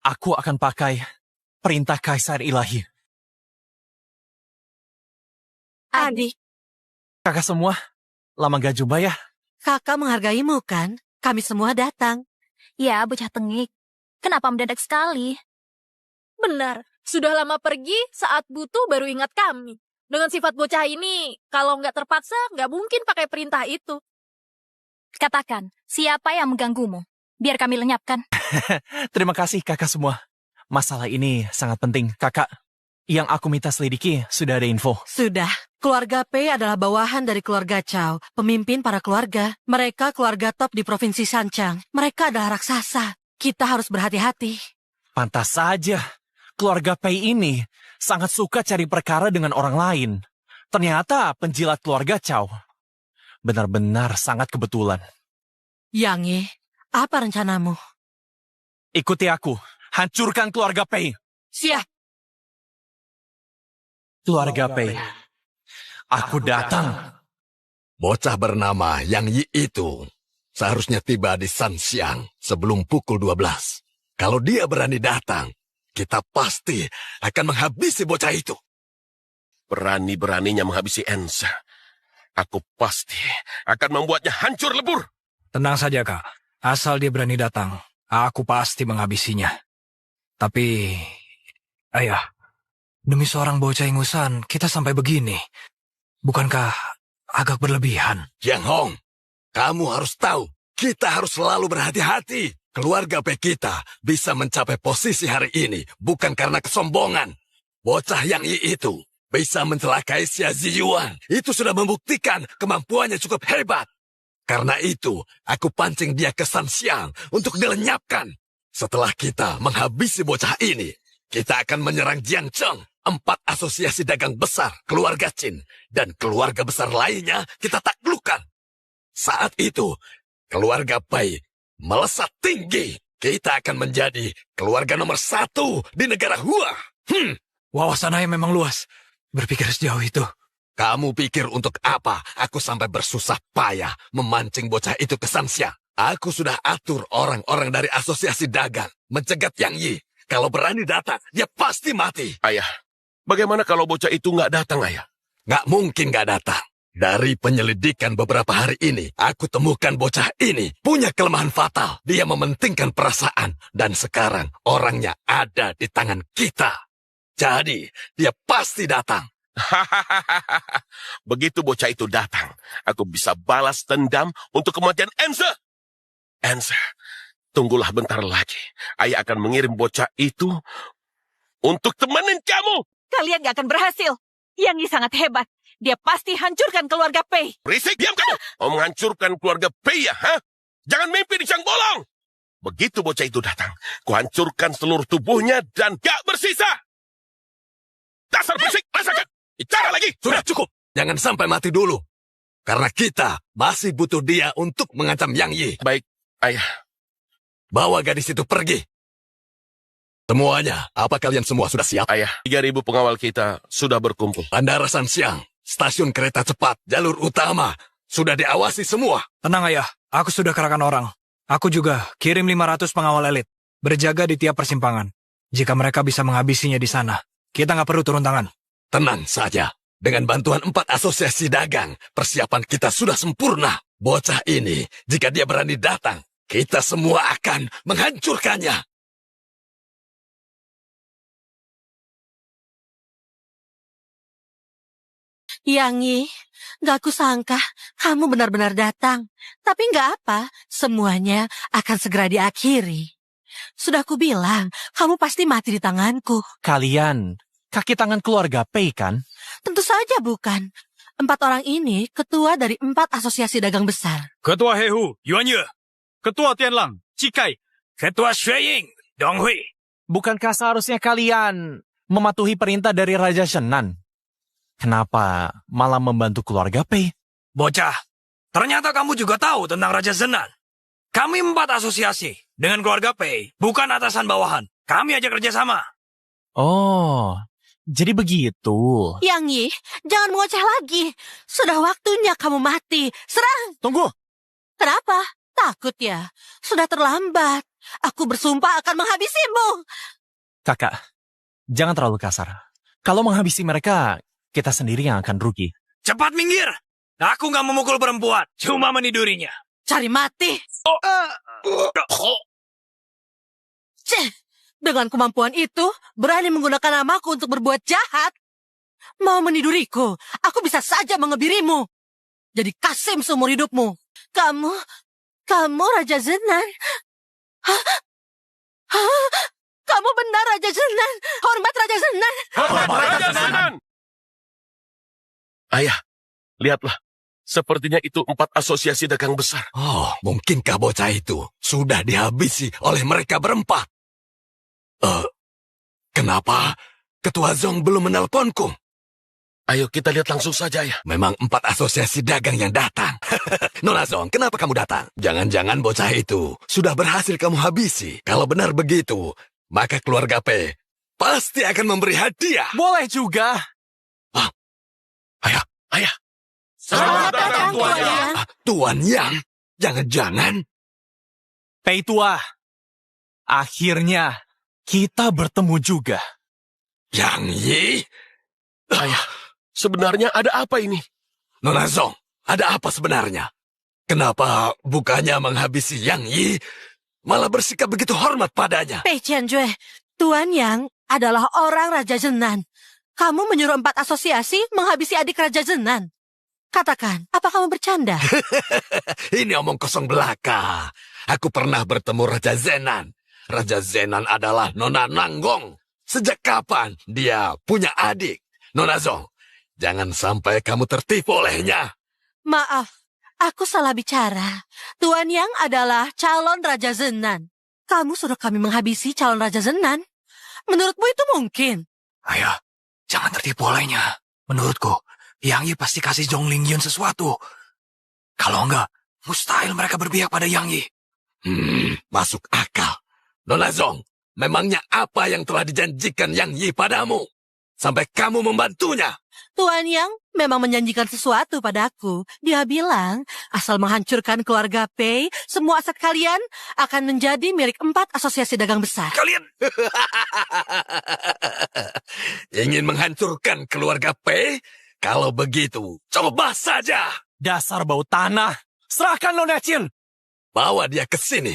aku akan pakai perintah Kaisar Ilahi. Adik, Kakak semua, lama gak jumpa ya? kakak menghargaimu kan? Kami semua datang. Ya, bocah tengik. Kenapa mendadak sekali? Benar, sudah lama pergi, saat butuh baru ingat kami. Dengan sifat bocah ini, kalau nggak terpaksa, nggak mungkin pakai perintah itu. Katakan, siapa yang mengganggumu? Biar kami lenyapkan. Terima kasih kakak semua. Masalah ini sangat penting, kakak. Yang aku minta selidiki, sudah ada info. Sudah. Keluarga Pei adalah bawahan dari keluarga Cao, pemimpin para keluarga. Mereka keluarga top di Provinsi Sanchang. Mereka adalah raksasa. Kita harus berhati-hati. Pantas saja, keluarga Pei ini sangat suka cari perkara dengan orang lain. Ternyata penjilat keluarga Cao. Benar-benar sangat kebetulan. Yang Yi, apa rencanamu? Ikuti aku. Hancurkan keluarga Pei. Siap. Keluarga Pei. Aku datang. Bocah bernama Yang Yi itu seharusnya tiba di Sanxiang sebelum pukul 12. Kalau dia berani datang, kita pasti akan menghabisi bocah itu. Berani-beraninya menghabisi Ensa. Aku pasti akan membuatnya hancur lebur. Tenang saja, Kak. Asal dia berani datang, aku pasti menghabisinya. Tapi, ayah, demi seorang bocah ingusan, kita sampai begini. Bukankah agak berlebihan? Yang Hong, kamu harus tahu, kita harus selalu berhati-hati. Keluarga Pei kita bisa mencapai posisi hari ini bukan karena kesombongan. Bocah Yang Yi itu bisa mencelakai Xia Ziyuan. Itu sudah membuktikan kemampuannya cukup hebat. Karena itu, aku pancing dia ke Sanxiang untuk dilenyapkan. Setelah kita menghabisi bocah ini, kita akan menyerang Jiangcheng, 4 asosiasi dagang besar keluarga Qin, dan keluarga besar lainnya kita taklukkan. Saat itu, keluarga Pei melesat tinggi. Kita akan menjadi keluarga nomor 1 di negara Hua. Wawasan ayah memang luas. Berpikir sejauh itu. Kamu pikir untuk apa aku sampai bersusah payah memancing bocah itu ke Sanxiang? Aku sudah atur orang-orang dari asosiasi dagang mencegat Yang Yi. Kalau berani datang, dia pasti mati. Ayah, bagaimana kalau bocah itu nggak datang, Ayah? Nggak mungkin nggak datang. Dari penyelidikan beberapa hari ini, aku temukan bocah ini punya kelemahan fatal. Dia mementingkan perasaan. Dan sekarang orangnya ada di tangan kita. Jadi, dia pasti datang. Begitu bocah itu datang, aku bisa balas dendam untuk kematian Ensa. Ensa, tunggulah bentar lagi. Ayah akan mengirim bocah itu untuk temenin kamu. Kalian gak akan berhasil. Yang Yi sangat hebat. Dia pasti hancurkan keluarga Pei. Berisik, diam kamu. Mau menghancurkan keluarga Pei ya, ha? Jangan mimpi di siang bolong. Begitu bocah itu datang, kuhancurkan seluruh tubuhnya dan gak bersisa. Dasar berisik, rasakan. Bicara lagi. Sudah cukup. Jangan sampai mati dulu. Karena kita masih butuh dia untuk mengancam Yang Yi. Baik, Ayah. Bawa gadis itu pergi. Semuanya, apa kalian semua sudah siap? Ayah, 3.000 pengawal kita sudah berkumpul. Bandara Sanxiang, stasiun kereta cepat, jalur utama, sudah diawasi semua. Tenang ayah, aku sudah kerahkan orang. Aku juga kirim 500 pengawal elit. Berjaga di tiap persimpangan. Jika mereka bisa menghabisinya di sana, kita nggak perlu turun tangan. Tenang saja. Dengan bantuan 4 asosiasi dagang, persiapan kita sudah sempurna. Bocah ini, jika dia berani datang, kita semua akan menghancurkannya. Yang Yi, gak kusangka kamu benar-benar datang. Tapi gak apa, semuanya akan segera diakhiri. Sudah kubilang, kamu pasti mati di tanganku. Kalian, kaki tangan keluarga Pei kan? Tentu saja bukan. 4 orang ini ketua dari 4 asosiasi dagang besar. Ketua Hehu, Yuan Ye. Ketua Tianlang, Cikai. Ketua Xueying, Dong Hui. Bukankah seharusnya kalian mematuhi perintah dari Raja Shenan? Kenapa malah membantu keluarga Pei? Bocah, ternyata kamu juga tahu tentang Raja Shenan. Kami 4 asosiasi dengan keluarga Pei, bukan atasan bawahan. Kami ajak kerjasama. Oh, jadi begitu. Yang Yi, jangan mengoceh lagi. Sudah waktunya kamu mati. Serang! Tunggu! Kenapa? Takut ya? Sudah terlambat. Aku bersumpah akan menghabisimu. Kakak, jangan terlalu kasar. Kalau menghabisi mereka, kita sendiri yang akan rugi. Cepat minggir! Aku nggak memukul perempuan, cuma menidurinya. Cari mati! Cih, dengan kemampuan itu, berani menggunakan namaku untuk berbuat jahat. Mau meniduriku, aku bisa saja mengebirimu. Jadi Kasim seumur hidupmu. Kamu Raja Zenan. Kamu benar Raja Zenan. Hormat Raja Zenan. Hormat Raja Zenan! Ayah, lihatlah. Sepertinya itu 4 asosiasi dagang besar. Oh, mungkinkah bocah itu sudah dihabisi oleh mereka berempat? Kenapa Ketua Zong belum menelponku? Ayo kita lihat langsung saja ya. Memang 4 asosiasi dagang yang datang. Nona Zong, kenapa kamu datang? Jangan-jangan bocah itu sudah berhasil kamu habisi. Kalau benar begitu, maka keluarga P pasti akan memberi hadiah. Boleh juga. Ayah. Selamat datang, Tuan Yang. Tuan Yang, jangan-jangan. Pei tua. Akhirnya kita bertemu juga. Yang Yi? Ayah, sebenarnya ada apa ini? Nona Zong, ada apa sebenarnya? Kenapa bukannya menghabisi Yang Yi, malah bersikap begitu hormat padanya? Pei Qianjue, Tuan Yang adalah orang Raja Zenan. Kamu menyuruh 4 asosiasi menghabisi adik Raja Zenan. Katakan, apa kamu bercanda? Ini omong kosong belaka. Aku pernah bertemu Raja Zenan. Raja Zenan adalah Nona Nanggong. Sejak kapan dia punya adik? Nona Zong, jangan sampai kamu tertipu olehnya. Maaf, aku salah bicara. Tuan Yang adalah calon Raja Zenan. Kamu suruh kami menghabisi calon Raja Zenan? Menurutmu itu mungkin? Ayah, jangan tertipu olehnya. Menurutku, Yang Yi pasti kasih Zhong Lingyun sesuatu. Kalau enggak, mustahil mereka berpihak pada Yang Yi. Masuk akal. Nona Zong, memangnya apa yang telah dijanjikan Yang Yi padamu? Sampai kamu membantunya. Tuan Yang memang menjanjikan sesuatu padaku. Dia bilang, asal menghancurkan keluarga Pei, semua aset kalian akan menjadi milik 4 asosiasi dagang besar. Kalian ingin menghancurkan keluarga Pei? Kalau begitu, coba saja. Dasar bau tanah. Serahkan Nona Chin. Bawa dia ke sini.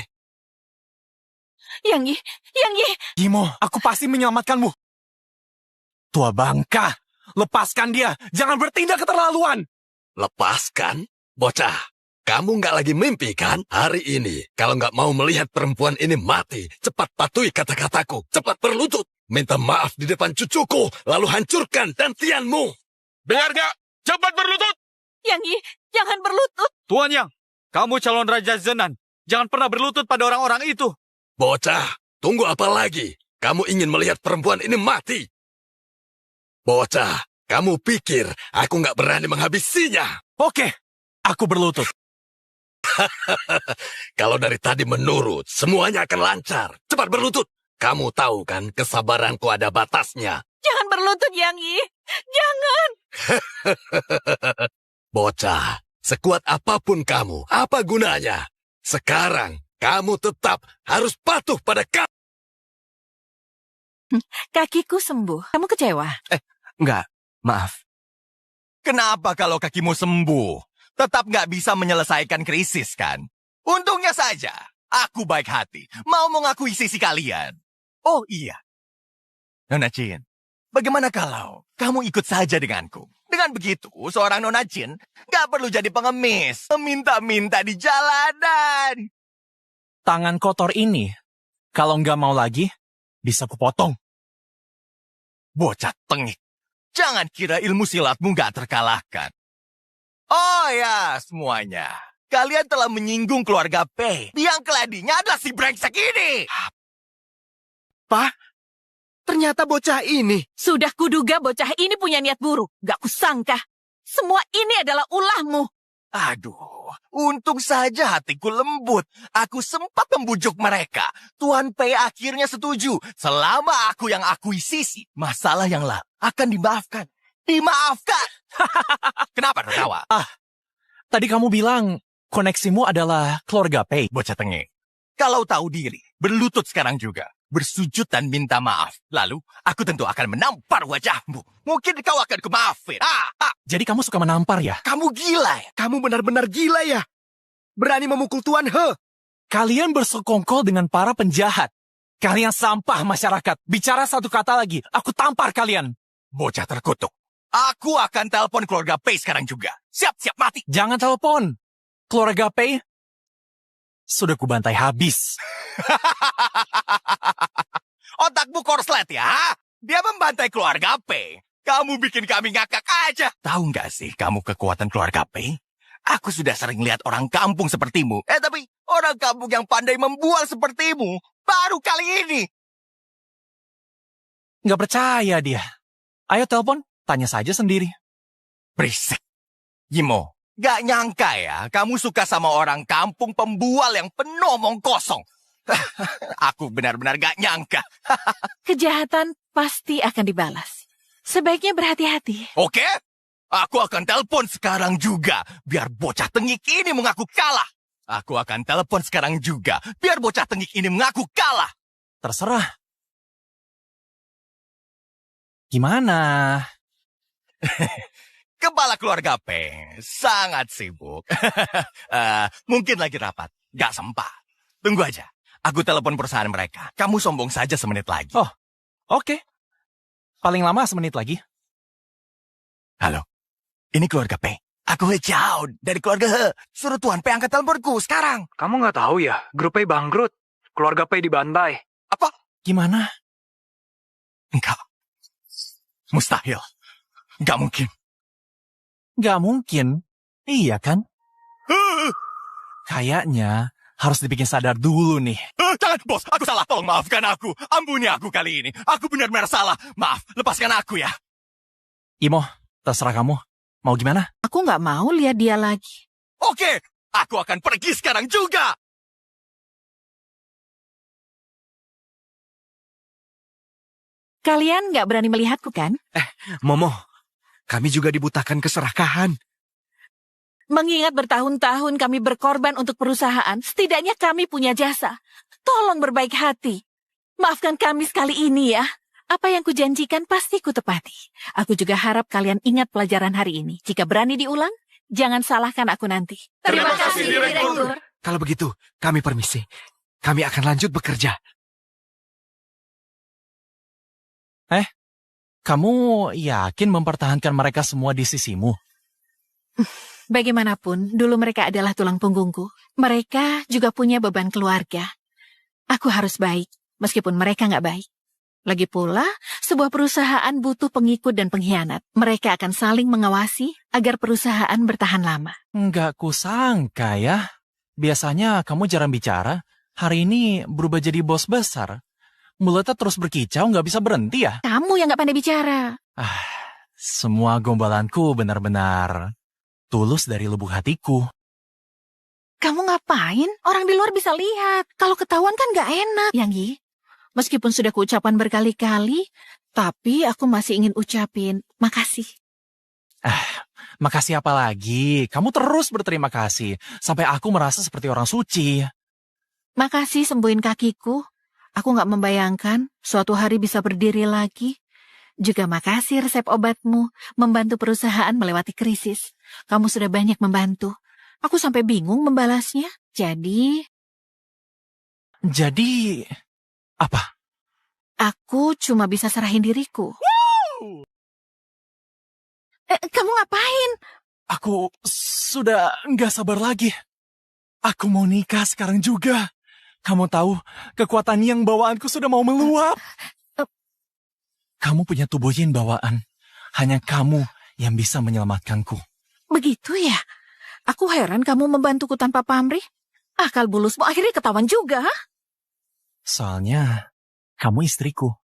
Yang Yi. Gimo, aku pasti menyelamatkanmu. Tua bangka, lepaskan dia. Jangan bertindak keterlaluan. Lepaskan? Bocah, kamu nggak lagi mimpi kan? Hari ini, kalau nggak mau melihat perempuan ini mati, cepat patuhi kata-kataku. Cepat berlutut. Minta maaf di depan cucuku, lalu hancurkan dantianmu. Dengar gak? Cepat berlutut! Yang Yi, jangan berlutut. Tuan Yang, kamu calon Raja Zenan. Jangan pernah berlutut pada orang-orang itu. Bocah, tunggu apa lagi? Kamu ingin melihat perempuan ini mati? Bocah, kamu pikir aku nggak berani menghabisinya? Oke, aku berlutut. Kalau dari tadi menurut, semuanya akan lancar. Cepat berlutut. Kamu tahu kan, kesabaranku ada batasnya. Jangan berlutut, Yang Yi. Jangan. Bocah, sekuat apapun kamu, apa gunanya? Sekarang, kamu tetap harus patuh pada kamu. Kakiku sembuh. Kamu kecewa? Enggak, maaf. Kenapa kalau kakimu sembuh, tetap nggak bisa menyelesaikan krisis kan? Untungnya saja, aku baik hati, mau mengakui sisi kalian. Oh iya, Nona Chin, bagaimana kalau kamu ikut saja denganku? Dengan begitu, seorang Nona Chin nggak perlu jadi pengemis, meminta-minta di jalanan. Tangan kotor ini, kalau nggak mau lagi, bisa kupotong. Bocah tengik, jangan kira ilmu silatmu nggak terkalahkan. Oh ya, semuanya. Kalian telah menyinggung keluarga Pei. Yang keladinya adalah si brengsek ini. Pak, ternyata bocah ini. Sudah kuduga bocah ini punya niat buruk. Gak kusangka. Semua ini adalah ulahmu. Aduh, untung saja hatiku lembut. Aku sempat membujuk mereka. Tuan Pei akhirnya setuju. Selama aku yang akuisisi, masalah yang lalu akan dimaafkan. Dimaafkan. Kenapa tertawa? Tadi kamu bilang koneksimu adalah keluarga Pei. Bocah tengik. Kalau tahu diri, berlutut sekarang juga. Bersujud dan minta maaf. Lalu, aku tentu akan menampar wajahmu. Mungkin kau akan kumaafin. Jadi kamu suka menampar ya? Kamu gila ya? Kamu benar-benar gila ya? Berani memukul Tuan He. Kalian bersekongkol dengan para penjahat. Kalian sampah masyarakat. Bicara satu kata lagi, aku tampar kalian. Bocah terkutuk. Aku akan telepon keluarga Pei sekarang juga. Siap-siap mati. Jangan telepon. Keluarga Pei sudah kubantai habis. Otakmu korslet ya? Dia membantai keluarga Pei. Kamu bikin kami ngakak aja. Tahu nggak sih kamu kekuatan keluarga Pei? Aku sudah sering lihat orang kampung sepertimu. Tapi orang kampung yang pandai membual sepertimu baru kali ini. Nggak percaya dia. Ayo telepon Tanya saja sendiri. Berisik. Yimo, gak nyangka ya, kamu suka sama orang kampung pembual yang penuh omong kosong. Aku benar-benar gak nyangka. Kejahatan pasti akan dibalas. Sebaiknya berhati-hati. Oke, aku akan telepon sekarang juga, biar bocah tengik ini mengaku kalah. Aku akan telepon sekarang juga, biar bocah tengik ini mengaku kalah. Terserah. Gimana? Kepala keluarga Peng sangat sibuk. Mungkin lagi rapat, gak sempat. Tunggu aja, aku telepon perusahaan mereka. Kamu sombong saja semenit lagi. Oh, oke. Paling lama semenit lagi. Halo, ini keluarga Peng. Aku jauh dari keluarga He. Suruh Tuan Peng angkat teleponku sekarang. Kamu nggak tahu ya, grup Pei bangkrut. Keluarga Pei dibantai. Apa? Gimana? Enggak. Mustahil. Enggak mungkin. Gak mungkin. Iya kan? Kayaknya harus dibikin sadar dulu nih. Jangan, bos. Aku salah. Tolong maafkan aku. Ampuni aku kali ini. Aku benar-benar salah. Maaf, lepaskan aku ya. Imo, terserah kamu. Mau gimana? Aku nggak mau lihat dia lagi. Oke, aku akan pergi sekarang juga. Kalian nggak berani melihatku kan? Momo, kami juga dibutakan keserakahan. Mengingat bertahun-tahun kami berkorban untuk perusahaan, setidaknya kami punya jasa. Tolong berbaik hati. Maafkan kami sekali ini ya. Apa yang kujanjikan pasti kutepati. Aku juga harap kalian ingat pelajaran hari ini. Jika berani diulang, jangan salahkan aku nanti. Terima kasih, Direktur. Kalau begitu, kami permisi. Kami akan lanjut bekerja. Kamu yakin mempertahankan mereka semua di sisimu? Bagaimanapun, dulu mereka adalah tulang punggungku. Mereka juga punya beban keluarga. Aku harus baik, meskipun mereka nggak baik. Lagi pula, sebuah perusahaan butuh pengikut dan pengkhianat. Mereka akan saling mengawasi agar perusahaan bertahan lama. Nggak kusangka ya. Biasanya kamu jarang bicara. Hari ini berubah jadi bos besar. Mulutnya terus berkicau, nggak bisa berhenti ya? Kamu yang nggak pandai bicara. Semua gombalanku benar-benar tulus dari lubuk hatiku. Kamu ngapain? Orang di luar bisa lihat. Kalau ketahuan kan nggak enak, Yanggi. Meskipun sudah kuucapkan berkali-kali, tapi aku masih ingin ucapin makasih. Makasih apa lagi? Kamu terus berterima kasih. Sampai aku merasa seperti orang suci. Makasih sembuhin kakiku. Aku nggak membayangkan suatu hari bisa berdiri lagi. Juga makasih resep obatmu membantu perusahaan melewati krisis. Kamu sudah banyak membantu. Aku sampai bingung membalasnya. Jadi, apa? Aku cuma bisa serahin diriku. Kamu ngapain? Aku sudah nggak sabar lagi. Aku mau nikah sekarang juga. Kamu tahu, kekuatan yang bawaanku sudah mau meluap. Kamu punya tubuh yin bawaan. Hanya kamu yang bisa menyelamatkanku. Begitu ya? Aku heran kamu membantuku tanpa pamrih. Akal bulusmu akhirnya ketahuan juga. Soalnya, kamu istriku.